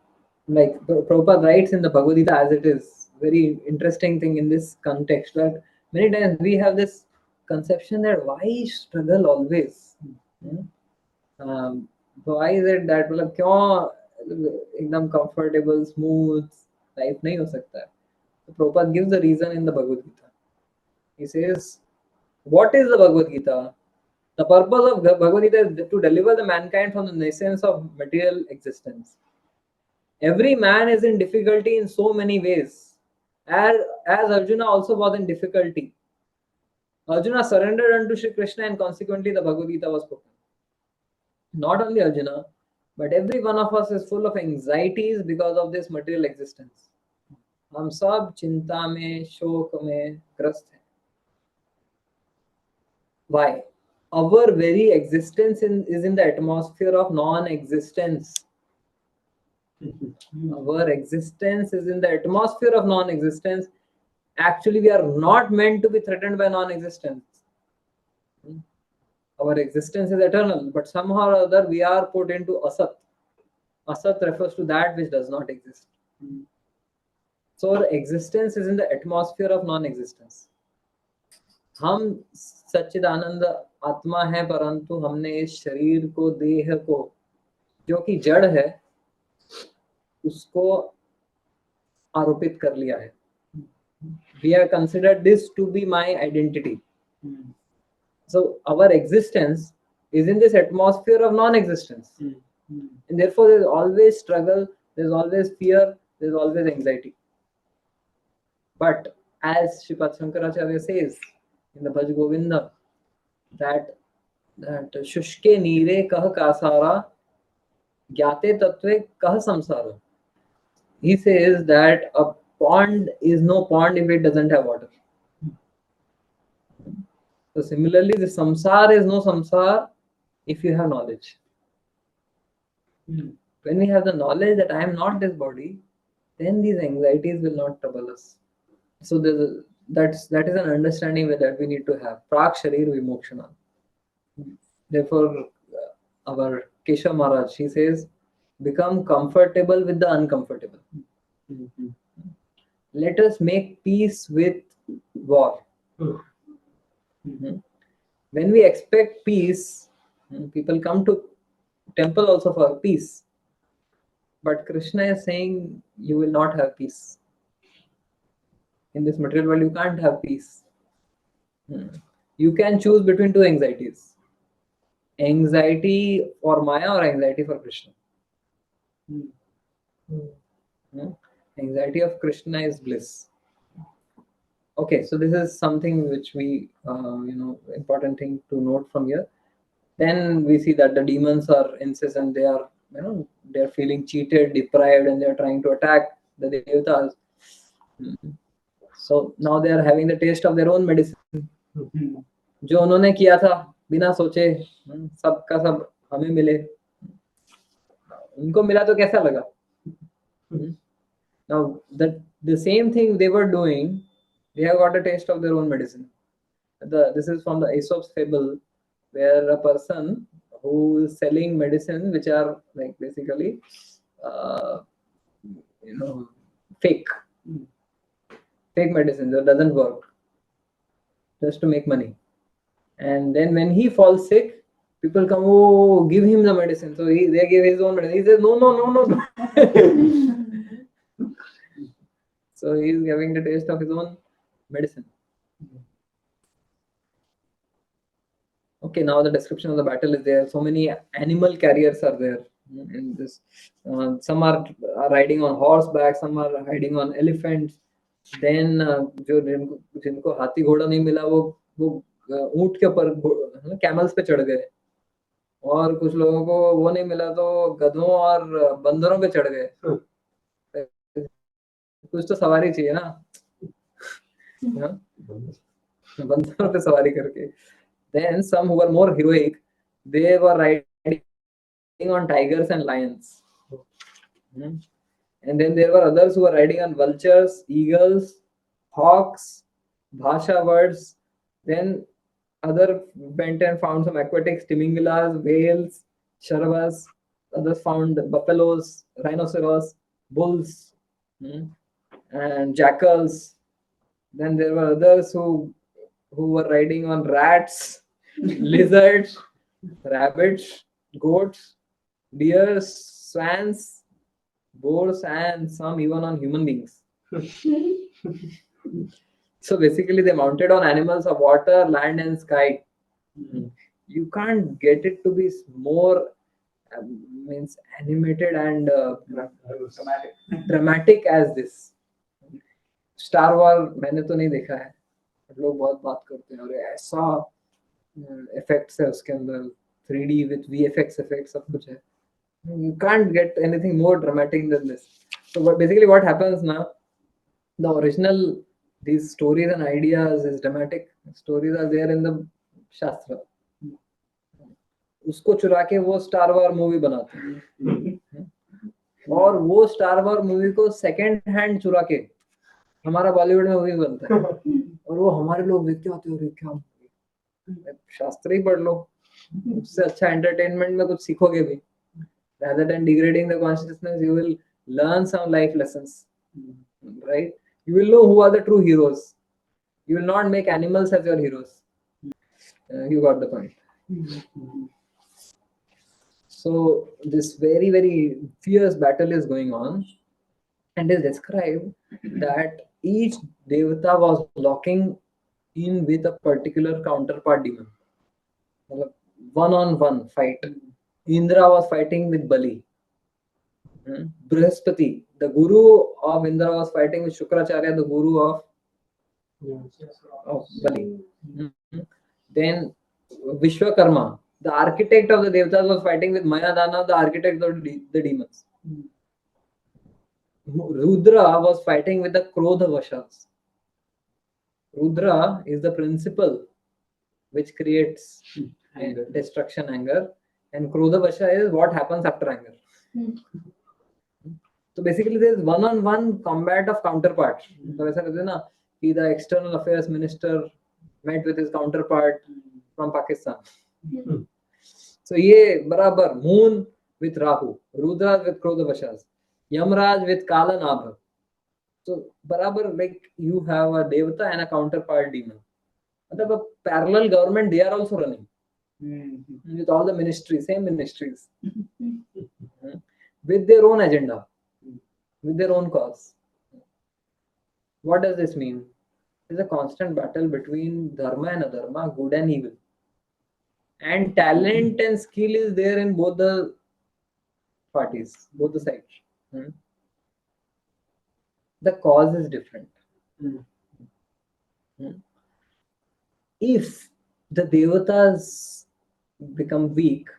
like Prabhupada writes in the Bhagavad Gita as it is, very interesting thing in this context that many times we have this conception that why struggle always? Why is it that मतलब क्यों एकदम comfortable, smooth life नहीं हो सकता है? So Prabhupada gives the reason in the Bhagavad Gita. He says, what is the Bhagavad Gita? The purpose of Bhagavad Gita is to deliver the mankind from the nascence of material existence. Every man is in difficulty in so many ways. As Arjuna also was in difficulty. Arjuna surrendered unto Shri Krishna and consequently the Bhagavad Gita was spoken. Not only Arjuna, but every one of us is full of anxieties because of this material existence. हम सब चिंता में, शोक में ग्रस्त हैं. Why? Our very existence is in the atmosphere of non-existence. Our existence is in the atmosphere of non-existence. Actually, we are not meant to be threatened by non-existence. Our existence is eternal, but somehow or other we are put into asat. Asat refers to that which does not exist. So our existence is in the atmosphere of non-existence. हम सच्चिदानंद आत्मा है, परंतु हमने इस शरीर को, देह को, जो कि जड़ है, उसको आरोपित कर लिया है. We have considered this to be my identity. So our existence is in this atmosphere of non-existence. And therefore there is always struggle, there is always fear, there is always anxiety. But as Sripad Shankaracharya says in the Bhaj Govinda, that Shushke Neere Kah Kasara Gyate Tattve Kah Samsara. He says that a pond is no pond if it doesn't have water. So similarly, the samsara is no samsara if you have knowledge. When we have the knowledge that I am not this body, then these anxieties will not trouble us. So that is an understanding that we need to have. Prak sharir vimokshana. Therefore, our Keshav Maharaj, he says, become comfortable with the uncomfortable. Let us make peace with war. When we expect peace, people come to temple also for peace. But Krishna is saying you will not have peace. In this material world, you can't have peace. You can choose between two anxieties. Anxiety for Maya or anxiety for Krishna. Anxiety of Krishna is bliss. Okay, so this is something which we, important thing to note from here. Then we see that the demons are incessant. They are, they are feeling cheated, deprived, and they are trying to attack the devatas. So now they are having the taste of their own medicine. जो उन्होंने किया था बिना सोचे, सबका सब हमें मिले. उनको मिला तो कैसा लगा? Now the same thing they were doing, they have got a taste of their own medicine. This is from the Aesop's fable, where a person who is selling medicine which are like basically fake medicine that doesn't work just to make money. And then when he falls sick, People come, oh, give him the medicine. So they give his own medicine. He says, no, no, no, no, no. So he is giving the taste of his own medicine. Okay, now the description of the battle is there. So many animal carriers are there in this. Some are riding on horseback, some are riding on elephants. Then जो जिनको हाथी घोड़ा नहीं मिला वो ऊंट के ऊपर कैमल्स पे चढ़ गए, और कुछ लोगों को वो नहीं मिला तो गधों और बंदरों पे चढ़ गए. कुछ तो सवारी चाहिए ना, बंदरों पे सवारी करके. Then some who were more heroic, they were riding on tigers and lions. And then there were others who were riding on vultures, eagles, hawks, bhasha birds. Then other went and found some aquatic timingilas, whales, sharavas. Others found buffaloes, rhinoceros, bulls, and jackals. Then there were others who were riding on rats, lizards, rabbits, goats, deers, swans, boars, and some even on human beings. So basically, they mounted on animals of water, land, and sky. You can't get it to be more means animated and dramatic as this. Star war मैंने तो नहीं देखा है, लोग बहुत बात करते हैं, और ऐसा इफेक्ट्स है उसके अंदर, 3D with VFX effects, सब कुछ है. You can't get anything more dramatic than this. So basically what happens now, the original, these stories and ideas, is dramatic stories are there in the Shastra. उसको चुरा के वो star war movie बनाते हैं, और वो स्टार वॉर मूवी को second hand चुरा के हमारा बॉलीवुड में मूवी बनता है, और वो हमारे लोग देखते होते हैं, क्या शास्त्र ही पढ़ लो, उससे अच्छा एंटरटेनमेंट में कुछ सीखोगे भी. Rather than degrading the consciousness, you will learn some life lessons, right? You will know who are the true heroes. You will not make animals as your heroes. You got the point. So this very, very fierce battle is going on, and it is described that each devata was locking in with a particular counterpart demon. One-on-one fight. Indra was fighting with Bali. Brihaspati, the guru of Indra, was fighting with Shukracharya, the guru of Bali. Then Vishwakarma, the architect of the Devatas, was fighting with Mayadana, the architect of the demons. Rudra was fighting with the Krodha Vashas. Rudra is the principle which creates destruction, anger, and Krodha Vasha is what happens after anger. So basically there is one-on-one combat of counterparts. So ऐसा कहते हैं ना कि the external affairs minister met with his counterpart from Pakistan. So ये बराबर moon with Rahu, Rudra with Krodha Vashas, Yamraj with Kala Nabha. So barabar, like you have a devata and a counterpart demon. मतलब a parallel government, they are also running with all the ministries, same ministries, with their own agenda, with their own cause. What does this mean? It's a constant battle between dharma and adharma, good and evil. And talent and skill is there in both the parties, both the sides. The cause is different. If the devatas become weak,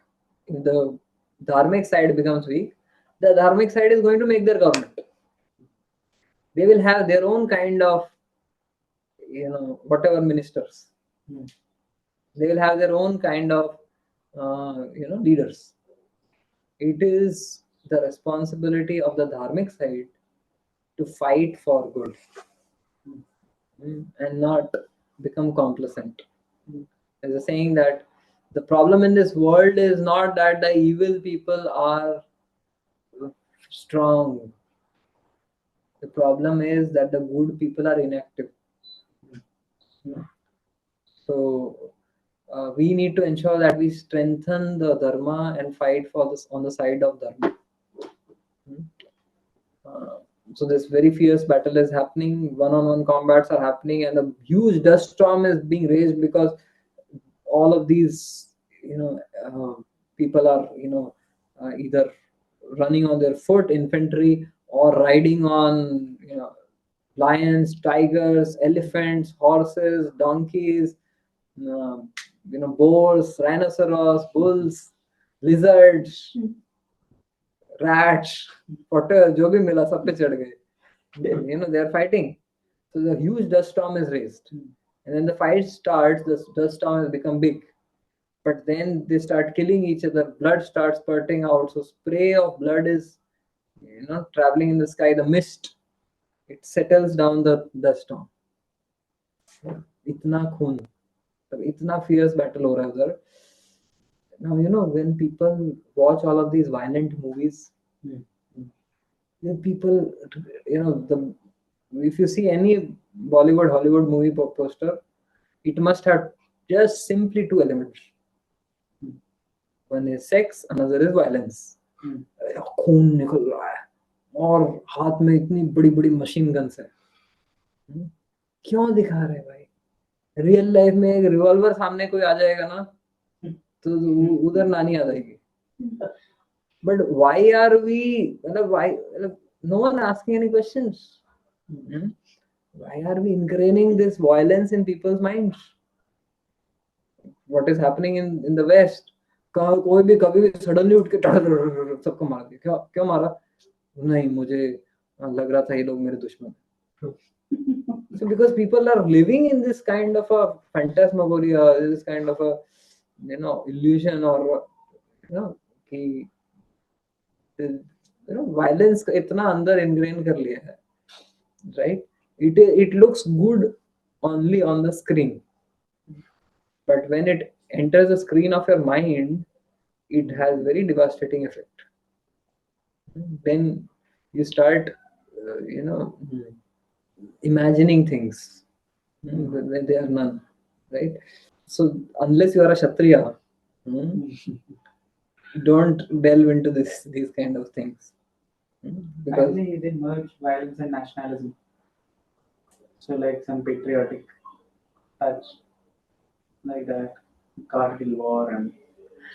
if the dharmic side becomes weak, the dharmic side is going to make their government. They will have their own kind of, whatever ministers. They will have their own kind of, leaders. It is the responsibility of the dharmic side to fight for good and not become complacent. There's a saying that the problem in this world is not that the evil people are strong. The problem is that the good people are inactive. So we need to ensure that we strengthen the dharma and fight for this on the side of dharma. Hmm. So this very fierce battle is happening, one-on-one combats are happening, and a huge dust storm is being raised because all of these, people are, either running on their foot, infantry, or riding on, lions, tigers, elephants, horses, donkeys, uh, boars, rhinoceros, bulls, lizards, rats, otter, जो भी मिला सब पे चढ़ गए. They are fighting. So the huge dust storm is raised, and then the fight starts. The dust storm has become big, but then they start killing each other. Blood starts spurting out. So spray of blood is, traveling in the sky. The mist, it settles down the dust storm. इतना खून, इतना fierce battle हो रहा है उधर. Now, when people watch all of these violent movies, people, if you see any Bollywood, Hollywood movie poster, it must have just simply two elements. One is sex, another is violence. खून निकल रहा है और हाथ में इतनी बड़ी बड़ी मशीन गन्स है. क्यों दिखा रहे भाई? रियल लाइफ में एक रिवॉल्वर सामने कोई आ जाएगा ना तो उधर नानी आ जाएगी. But why are we, no one asking any questions? Why are we ingraining this violence in people's minds? What is happening in the West? कोई भी कभी भी सडनली उठ के सबको मार दिया. क्यों मारा? नहीं, मुझे लग रहा था ये लोग मेरे दुश्मन. So because people are living in this kind of a phantasmagoria, this kind of a illusion, or कि violence का इतना अंदर ingrain कर लिया है, right? It looks good only on the screen, but when it enters the screen of your mind, it has very devastating effect. Then you start, imagining things when they are none, right? So unless you are a Kshatriya, don't delve into these kind of things. Because Finally, they merge violence and nationalism. So like some patriotic touch, like that Kargil war and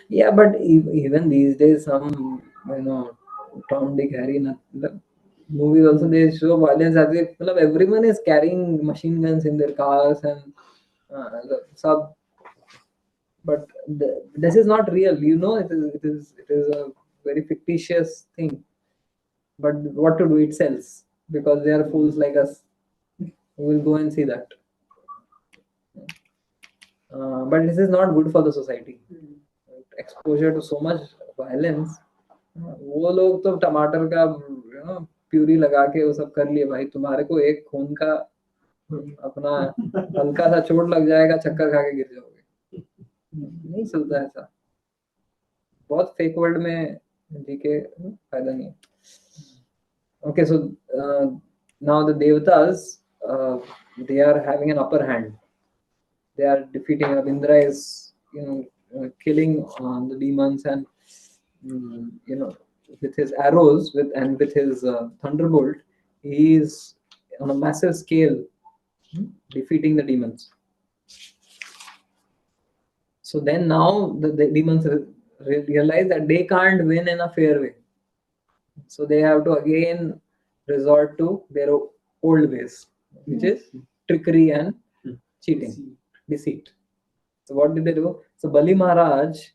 yeah, but even these days, some Tom, Dick, Harry, movies also they show violence as if everyone is carrying machine guns in their cars and sub. But this is not real. It is a very fictitious thing. But what to do? It sells because they are fools like us who will go and see that. But this is not good for the society. Exposure to so much violence. वो लोग तो टमाटर का puree लगा के वो सब कर लिए भाई. तुम्हारे को एक खून का अपना हल्का सा चोट लग जाएगा, चक्कर खा के गिर जाओगे. नहीं चलता है ऐसा. बहुत फेक वर्ल्ड में जी के फायदा नहीं है. Okay, so now the devatas, they are having an upper hand. They are defeating. Indra is killing the demons, and with his arrows with his thunderbolt, he is on a massive scale defeating the demons. So then now the demons realize that they can't win in a fair way. So they have to again resort to their old ways, which is trickery and cheating, deceit. So what did they do? So Bali Maharaj,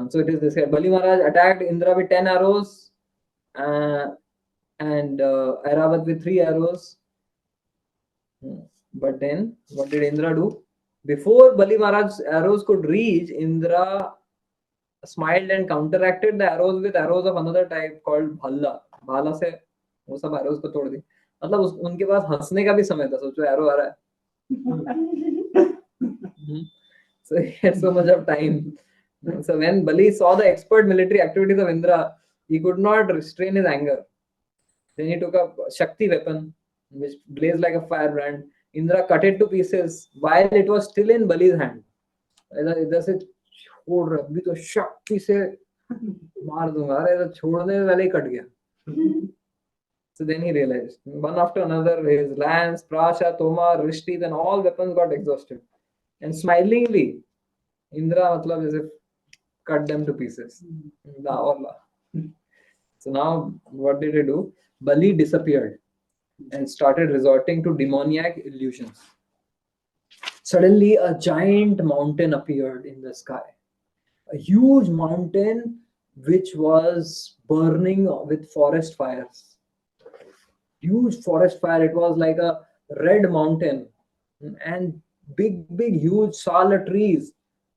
so it is this guy. Bali Maharaj attacked Indra with 10 arrows and Airavat with 3 arrows. But then what did Indra do? Before Bali Maharaj's arrows could reach, Indra smiled and counteracted the arrows with arrows of another type called bhalla. भाला से वो सब arrows को तोड़ दी. मतलब उनके पास हंसने का भी समय था. सोचो arrow आ रहा है. So he had so much of time. So when Bali saw the expert military activities of Indra, he could not restrain his anger. Then he took a Shakti weapon, which blazed like a firebrand. Indra cut it to pieces while it was still in Bali's hand. इधर इधर से छोड़ रहा, अभी तो शक्ति से मार दूंगा, अरे तो छोड़ने वाले ही कट गया. So then he realized, one after another, his lance, prasha, tomar, rishti, then all weapons got exhausted. And smilingly, Indra matlab as if cut them to pieces. La or la. So now what did he do? Bali disappeared and started resorting to demoniac illusions. Suddenly, a giant mountain appeared in the sky. A huge mountain which was burning with forest fires. Huge forest fire. It was like a red mountain, and big, huge sala trees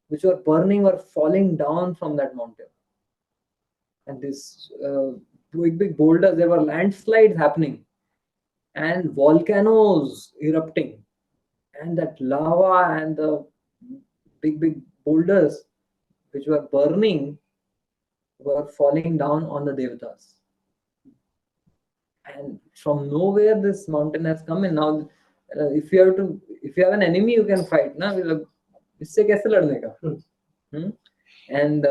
which were burning were falling down from that mountain. And this big boulders, there were landslides happening and volcanoes erupting, and that lava and the big boulders which were burning were falling down on the devatas. And from nowhere this mountain has come, and now if you have an enemy you can fight na, इससे कैसे लड़ने का. And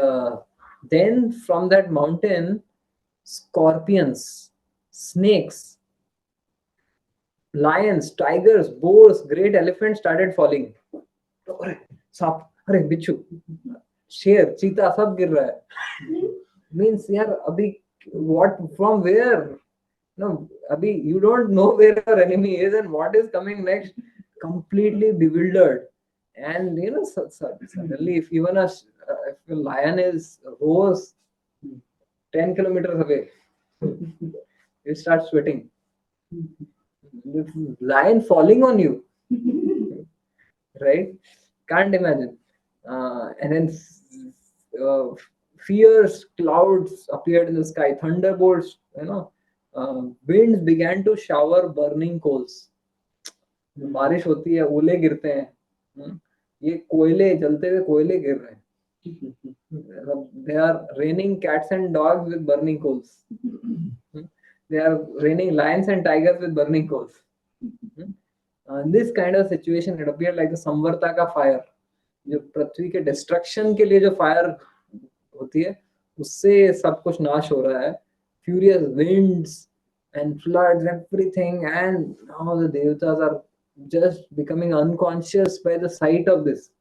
then from that mountain, scorpions, snakes, lions, tigers, boars, great elephants started falling. अरे सांप, अरे बिच्छू, शेर, चीता सब गिर रहा है. Means यार अभी what, from where? No, Abhi, you don't know where your enemy is and what is coming next. Completely bewildered, and suddenly, if even if a lion is rose 10 kilometers away, you start sweating. Lion falling on you, right? Can't imagine. And then fierce clouds appeared in the sky, thunderbolts, winds began to shower burning coals. बारिश होती है, ओले गिरते हैं, ये कोयले, जलते हुए कोयले गिर रहे हैं. They are raining cats and dogs with burning coals. They are raining lions and tigers with burning coals. In this kind of situation, it appeared like the Samvarta का fire. जो पृथ्वी के destruction के लिए जो fire होती है, उससे सब कुछ नाश हो रहा है. Furious winds and floods, everything, and now the devatas are just becoming unconscious by the sight of this.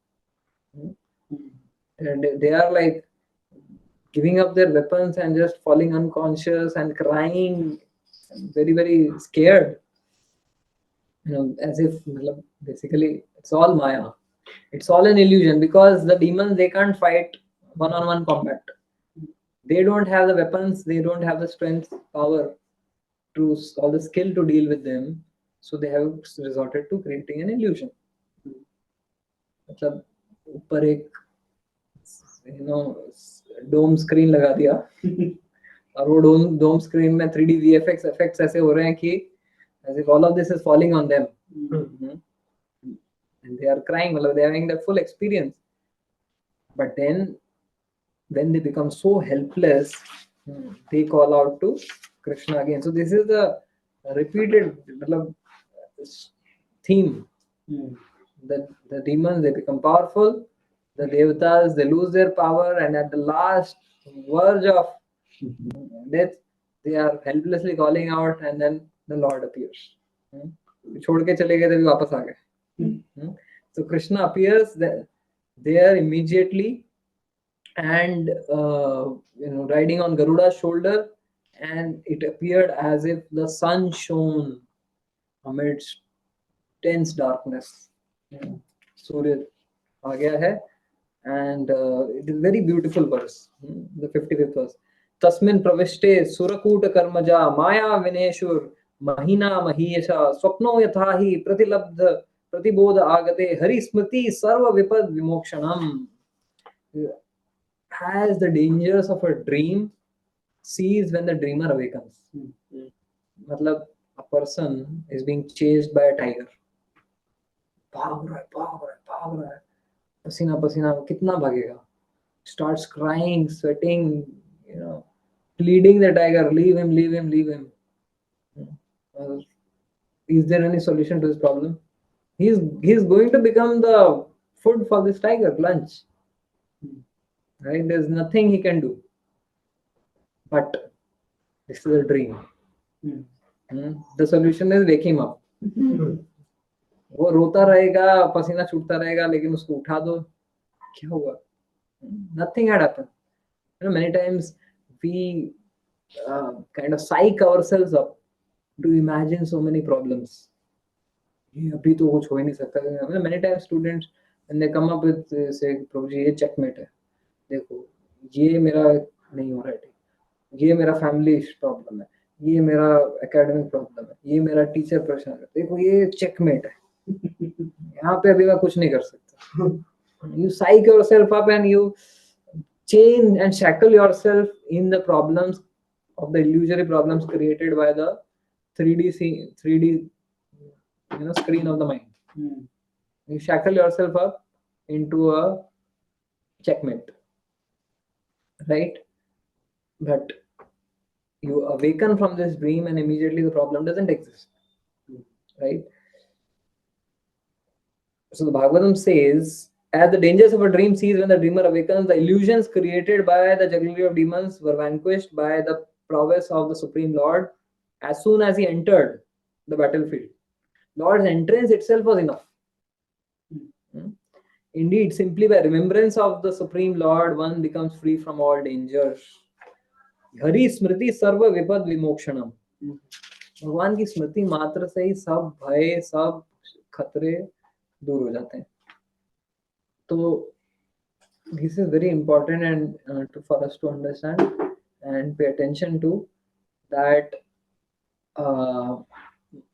And they are like giving up their weapons and just falling unconscious and crying, very scared. As if basically it's all Maya. It's all an illusion, because the demons, they can't fight one-on-one combat. They don't have the weapons, they don't have the strength, power, all the skill to deal with them. So they have resorted to creating an illusion. मतलब ऊपर एक डोम screen लगा दिया और वो डोम screen में 3D VFX effects ऐसे हो रहे हैं कि as if all of this is falling on them. And they are crying, they are having the full experience. But then when they become so helpless, they call out to Krishna again. So this is the repeated theme. The demons, they become powerful. The devatas, they lose their power, and at the last verge of death, they are helplessly calling out, and then the Lord appears. छोड़ के चले गए तभी वापस आ गए. So Krishna appears there immediately, and riding on Garuda's shoulder, and it appeared as if the sun shone amidst dense darkness. Surya aa gaya hai, and it is very beautiful verse, the 55th verse. Tasmin pravishte surakuta karmaja maya vineshur mahina mahiyesha swapno yathahi pratilabdha pratibodha agate hari smriti sarva vipad vimokshanam. Has the dangers of a dream sees when the dreamer awakens. मतलब a person is being chased by a tiger. भाग रहा है, पसीना कितना भागेगा? Starts crying, sweating, pleading the tiger, leave him. Is there any solution to his problem? He's going to become the food for this tiger, lunch. Right? There's nothing he can do. But this is a dream. The solution is wake him up. वो रोता रहेगा, पसीना छूटता रहेगा, लेकिन उसको उठा दो, क्या हुआ? Nothing had happened. Many times we kind of psych ourselves up to imagine so many problems. ये अभी तो कुछ हो ही नहीं सकता. Many times students when they come up with say, Prabhu ji ये checkmate है, देखो ये मेरा नहीं हो रहा है, ये मेरा फैमिली प्रॉब्लम है, ये मेरा एकेडमिक प्रॉब्लम है, ये मेरा टीचर परेशान है, देखो ये चेकमेट है, यहाँ पे अभी मैं कुछ नहीं कर सकता. You psych yourself up and you chain and shackle yourself in the problems of the illusory problems created by the 3D screen of the mind. You shackle yourself up into a checkmate, right? But you awaken from this dream and immediately the problem doesn't exist, right? So the Bhagavatam says, as the dangers of a dream cease when the dreamer awakens, the illusions created by the jugglery of demons were vanquished by the prowess of the Supreme Lord as soon as he entered the battlefield. Lord's entrance itself was enough. Indeed, simply by remembrance of the Supreme Lord, one becomes free from all dangers. Hari स्मृति सर्व विपद विमोक्षणम. भगवान की स्मृति मात्र से ही सब भय, सब खतरे दूर हो जाते हैं. तो this is very important and for us to understand and pay attention to that.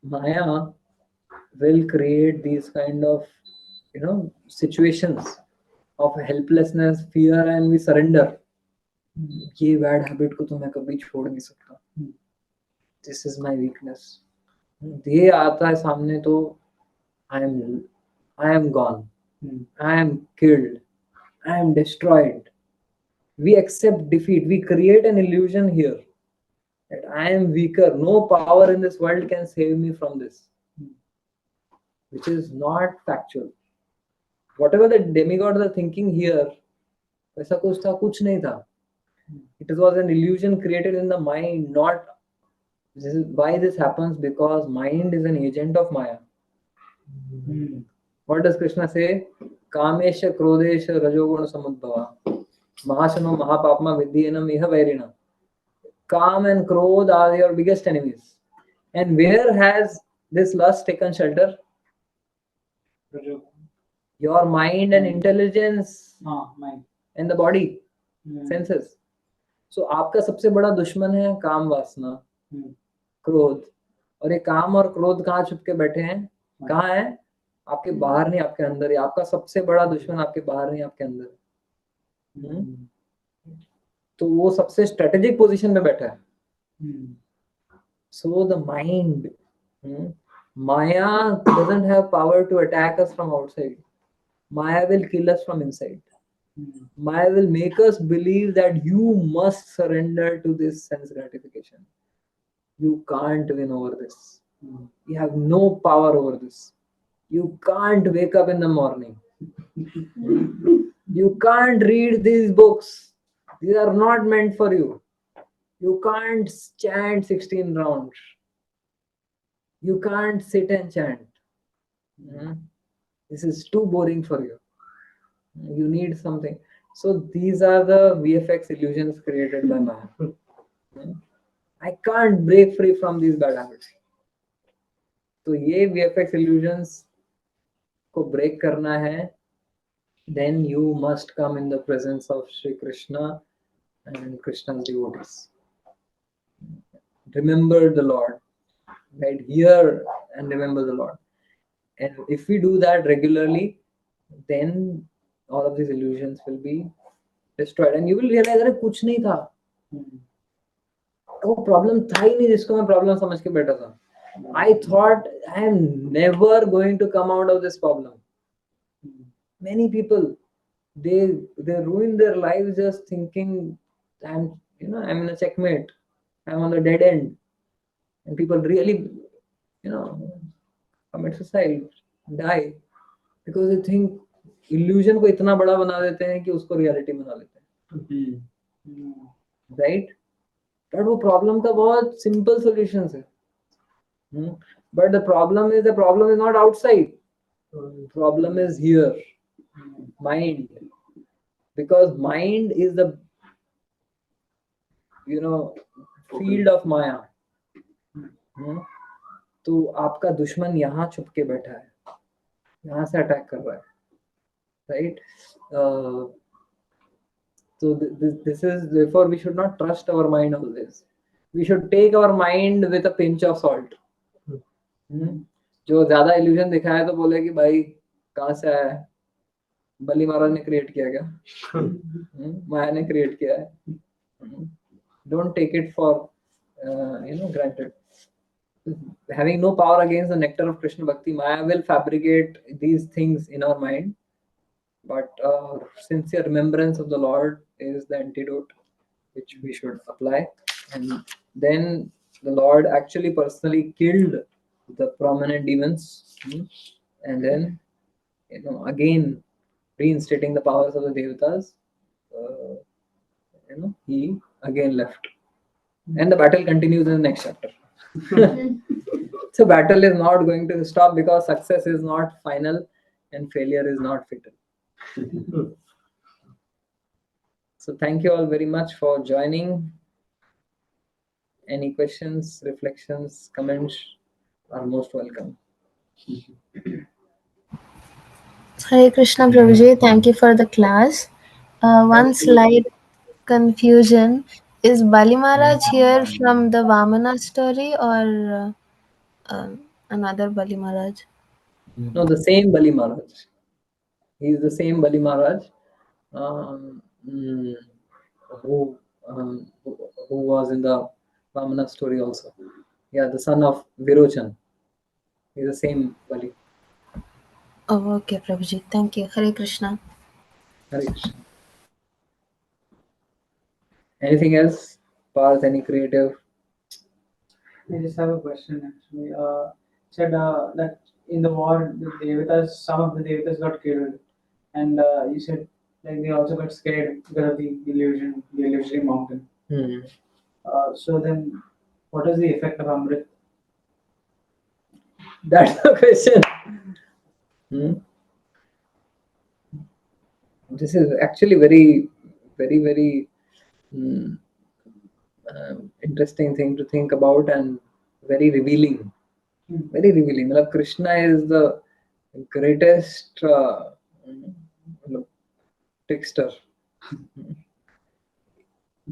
Maya will create these kind of situations of helplessness, fear, and we surrender. ये बैड हैबिट को तो मैं कभी छोड़ नहीं सकता. This is my weakness. ये आता है सामने तो I am gone, I am killed, I am destroyed. We accept defeat. We create an illusion here that I am weaker. No power in this world can save me from this, which is not factual. Whatever the demigods are thinking here, ऐसा कुछ था, कुछ नहीं था. It was an illusion created in the mind. Not this is why this happens, because mind is an agent of Maya. What does Krishna say? Kamesha krodesha rajoguna samudbhava mahasano mahapapma vidyanam iha vairina. Kam and Krodh are your biggest enemies. And where has this lust taken shelter? Your mind and intelligence mind. and the body, senses. So आपका सबसे बड़ा दुश्मन है काम वासना, क्रोध. और ये काम और क्रोध कहाँ छुप के बैठे हैं? कहाँ है? आपके बाहर नहीं, आपके अंदर. ही आपका सबसे बड़ा दुश्मन आपके बाहर नहीं, आपके अंदर. तो वो सबसे स्ट्रेटेजिक पोजीशन में बैठा है. So the mind, Maya doesn't have power to attack us from outside. Maya will kill us from inside. Maya will make us believe that you must surrender to this sense gratification. You can't win over this. You have no power over this. You can't wake up in the morning. You can't read these books. These are not meant for you. You can't chant 16 rounds. You can't sit and chant. This is too boring for you. You need something. So these are the VFX illusions created by Maya. I can't break free from these bad habits. तो ये VFX illusions को break करना है, then you must come in the presence of Shri Krishna and Krishna's devotees. Remember the Lord, right? Hear and remember the Lord. And if we do that regularly, then all of these illusions will be destroyed. And you will realize that कुछ नहीं था. वो problem था ही नहीं जिसको मैं problem समझ के बैठा था. I thought I am never going to come out of this problem. Many people, they ruin their lives just thinking I'm in a checkmate, I'm on the dead end. And people really commit suicide, die, because they think illusion को इतना बड़ा बना देते हैं कि उसको reality बना लेते हैं, राइट? बट वो प्रॉब्लम का बहुत सिंपल सॉल्यूशन है. But the problem is not outside, problem is here, mind. Because mind is the field of Maya. तो आपका दुश्मन यहाँ छुप के बैठा है, यहाँ से अटैक कर रहा है, right? So this is therefore we should not trust our mind always. We should take our mind with a pinch of salt. जो ज्यादा इल्यूजन दिखाया है तो बोले कि भाई कहाँ से आया है, बलि महाराज ने क्रिएट किया क्या? माया ने क्रिएट किया है. Don't take it for granted. Having no power against the nectar of Krishna Bhakti, Maya will fabricate these things in our mind, but sincere remembrance of the Lord is the antidote which we should apply. And then the Lord actually personally killed the prominent demons, and then again reinstating the powers of the devatas, he again left, and the battle continues in the next chapter. So battle is not going to stop, because success is not final and failure is not fatal. So thank you all very much for joining. Any questions, reflections, comments are most welcome. Hare Krishna Prabhuji, thank you for the class. One slight confusion. Is Bali Maharaj here from the Vamana story or another Bali Maharaj? No, the same Bali Maharaj. He is the same Bali Maharaj who was in the Vamana story also. Yeah, the son of Virochan. He is the same Bali. Oh, okay, Prabhuji. Thank you. Hare Krishna. Hare Krishna. Anything else? Parth, any creative? I just have a question actually. Said that in the war, the devatas, some of the devatas got killed, and you said like they also got scared because of the illusory mountain. So then, what is the effect of Amrit? That's the question. This is actually very, very, very interesting thing to think about, and very revealing. Very revealing. Krishna is the greatest trickster.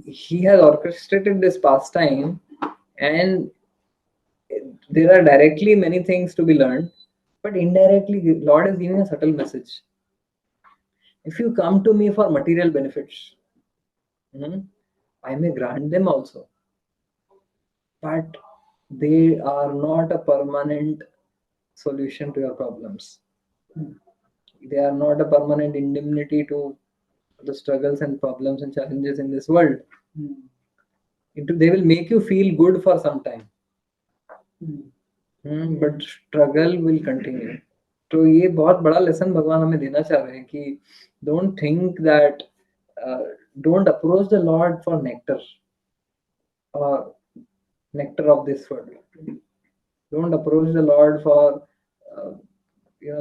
He has orchestrated this pastime, and there are directly many things to be learned, but indirectly Lord is giving a subtle message. If you come to me for material benefits, I may grant them also, but they are not a permanent solution to your problems. They are not a permanent indemnity to the struggles and problems and challenges in this world. They will make you feel good for some time, but struggle will continue. तो ये बहुत बड़ा lesson भगवान हमें देना चाह रहे हैं कि don't think that don't approach the Lord for nectar or nectar of this world. Don't approach the Lord for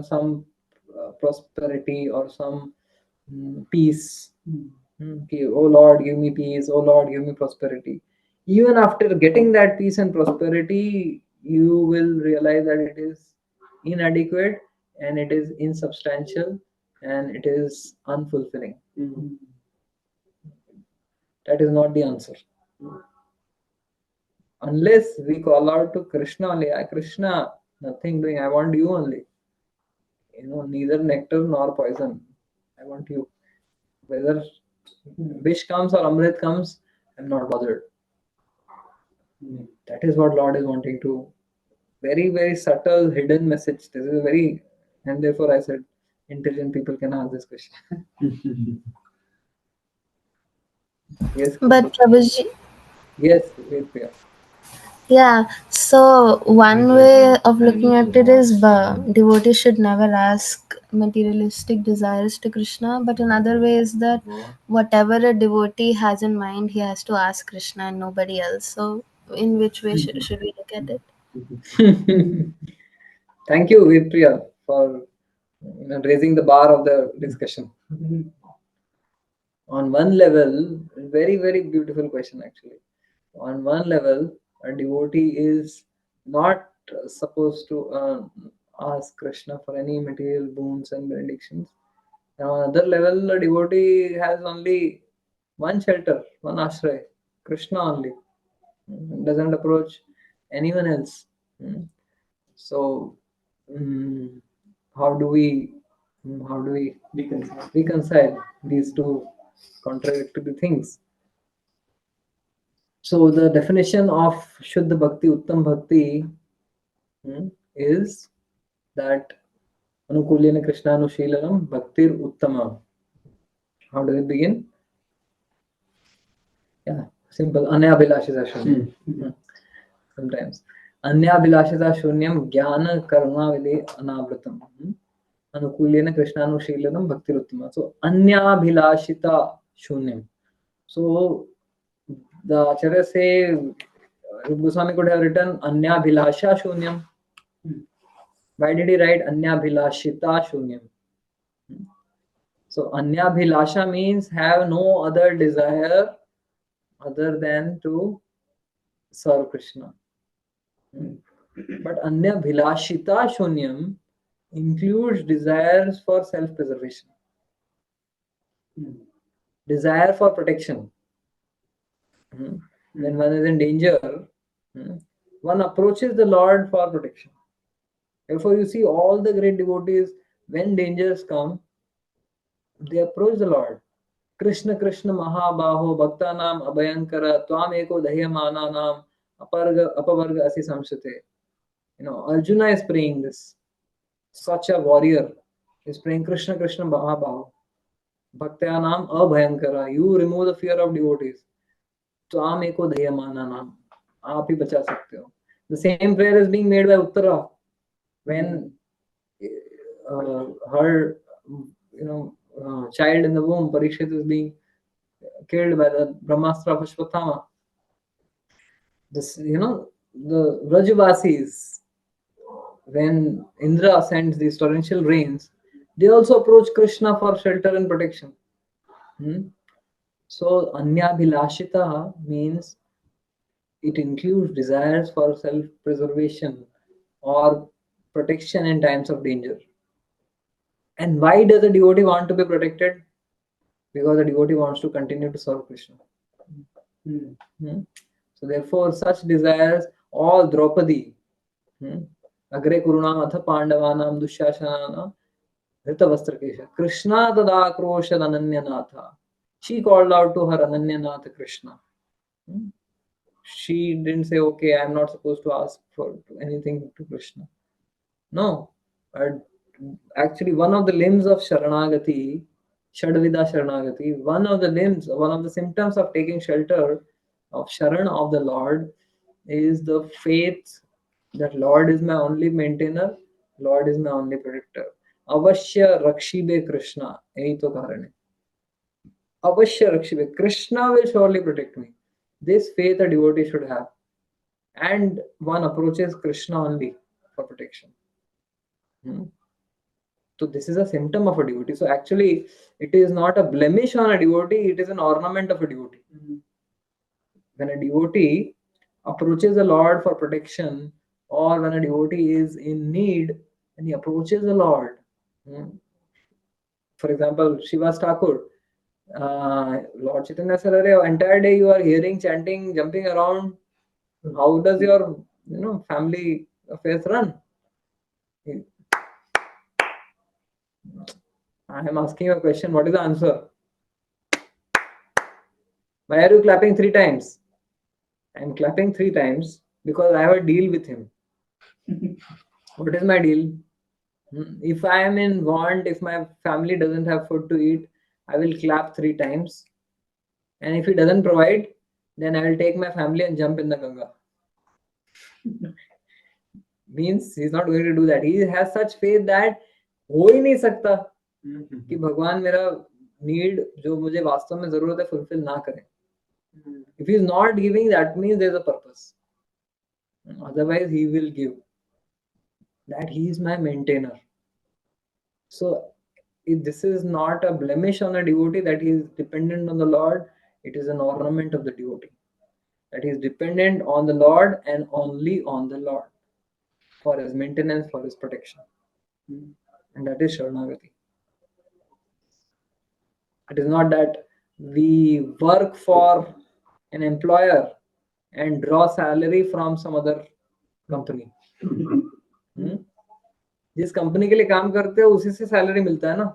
some prosperity or some peace. Okay, oh Lord, give me peace. Oh Lord, give me prosperity. Even after getting that peace and prosperity, you will realize that it is inadequate, and it is insubstantial, and it is unfulfilling. That is not the answer. Unless we call out to Krishna only, Krishna, nothing doing, I want you only. Neither nectar nor poison. I want you. Whether wish comes or Amrit comes, I'm not bothered. That is what Lord is wanting to. Very, very subtle, hidden message. This is very, and therefore I said, intelligent people can answer this question. Yes. But Prabhuji, Yes, wait, Priya. Yeah, so one way of looking at it is devotees should never ask materialistic desires to Krishna, but another way is that whatever a devotee has in mind, he has to ask Krishna and nobody else. So, in which way should we look at it? Thank you, Virpriya, for raising the bar of the discussion. On one level, very beautiful question actually. On one level, a devotee is not supposed to ask Krishna for any material boons and benedictions. And on another level, a devotee has only one shelter, one ashray, Krishna only. Doesn't approach anyone else. So, mm, how do we reconcile these two contradictory things? So the definition of Shuddha Bhakti, Uttam Bhakti is that Anukulyena Krishna Anushilanam Bhaktir Uttama. How does it begin? Yeah, simple. Anyabhilashita Shunyam. Sometimes. Anyabhilashita Shunyam Jnana Karma Vile Anavratam. Anukulyena Krishna Anushilanam Bhaktir Uttama. So Anyabhilashita Shunyam. So the Acharya say Rupa Goswami could have written Anyabhilasha Shunyam. Why did he write Anyabhilashita Shunyam? So Anyabhilasha means have no other desire other than to serve Krishna. But Anyabhilashita Shunyam includes desires for self-preservation, desire for protection. When one is in danger, one approaches the Lord for protection. Therefore, you see all the great devotees, when dangers come, they approach the Lord. Krishna Krishna Mahabaho Bhaktanam Abhayankara Tvam Eko Dahyamananam Apavarga Asi Samshate. Arjuna is praying this. Such a warrior is praying Krishna Krishna Mahabaho Bhaktanam Abhayankara. You remove the fear of devotees. Tvam Eko Dahyamananam. आप ही बचा सकते हो. The same prayer is being made by Uttara when her child in the womb, Parikshit, is being killed by the Brahmastra of Ashwatthama. The Vrajavasis, when Indra sends these torrential rains, they also approach Krishna for shelter and protection. So Anyabhilashita means it includes desires for self-preservation or protection in times of danger. And why does a devotee want to be protected? Because the devotee wants to continue to serve Krishna. So therefore, such desires, all Draupadi, Agre Kurunam Atha Pandavanam Dushyasanana Dritavastrakesha Krishna Tadakrosha Ananyanatha. She called out to her Ananyanatha Krishna. She didn't say, okay, I'm not supposed to ask for anything to Krishna. No. Actually, one of the limbs of Sharanagati, Shadvida Sharanagati, one of the symptoms of taking shelter of Sharan of the Lord is the faith that Lord is my only maintainer, Lord is my only protector. Avashya Rakshibe Krishna. Yahi to karan hai. Avashya Rakshibe. Krishna will surely protect me. This faith a devotee should have. And one approaches Krishna only for protection. So this is a symptom of a devotee. So actually, it is not a blemish on a devotee, it is an ornament of a devotee. When a devotee approaches the Lord for protection, or when a devotee is in need and he approaches the Lord. For example, Shiva's Thakur, Lord Chaitanya said, entire day you are hearing, chanting, jumping around. How does your family affairs run? I am asking you a question. What is the answer? Why are you clapping 3 times? I am clapping 3 times because I have a deal with him. What is my deal? If I am in want, if my family doesn't have food to eat, I will clap 3 times. And if he doesn't provide, then I will take my family and jump in the Ganga. means he's not going to do that. He has such faith that हो ही नहीं सकता कि भगवान मेरा need जो मुझे वास्तव में जरूरत है fulfill ना करें. If he's not giving, that means there's a purpose. Otherwise, he will give. That he is my maintainer. So, if this is not a blemish on a devotee that he is dependent on the Lord, it is an ornament of the devotee. That he is dependent on the Lord and only on the Lord for his maintenance, for his protection. And that is Sharanagati. It is not that we work for an employer and draw salary from some other company. जिस company के लिए काम करते हो उसी से salary मिलता है ना.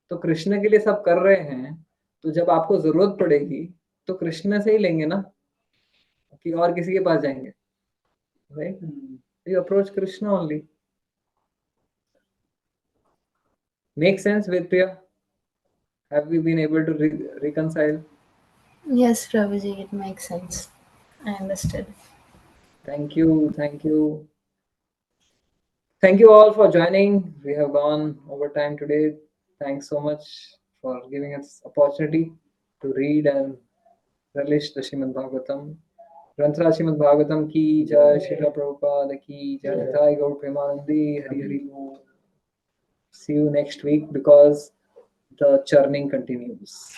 तो कृष्ण के लिए सब कर रहे हैं, तो जब आपको जरूरत पड़ेगी तो कृष्ण से ही लेंगे ना, कि और किसी के पास जाएंगे, right? You approach Krishna only. Make sense, Vidya? Have we been able to reconcile? Yes, Prabhuji, it makes sense. I understood. Thank you, thank you. Thank you all for joining. We have gone over time today. Thanks so much for giving us opportunity to read and relish the Srimad Bhagavatam. Granthra Srimad Bhagavatam ki jai, Srila Prabhupada ki jai, Nitai Gaur Premanandi, Hari Hari Bol. See you next week because the churning continues.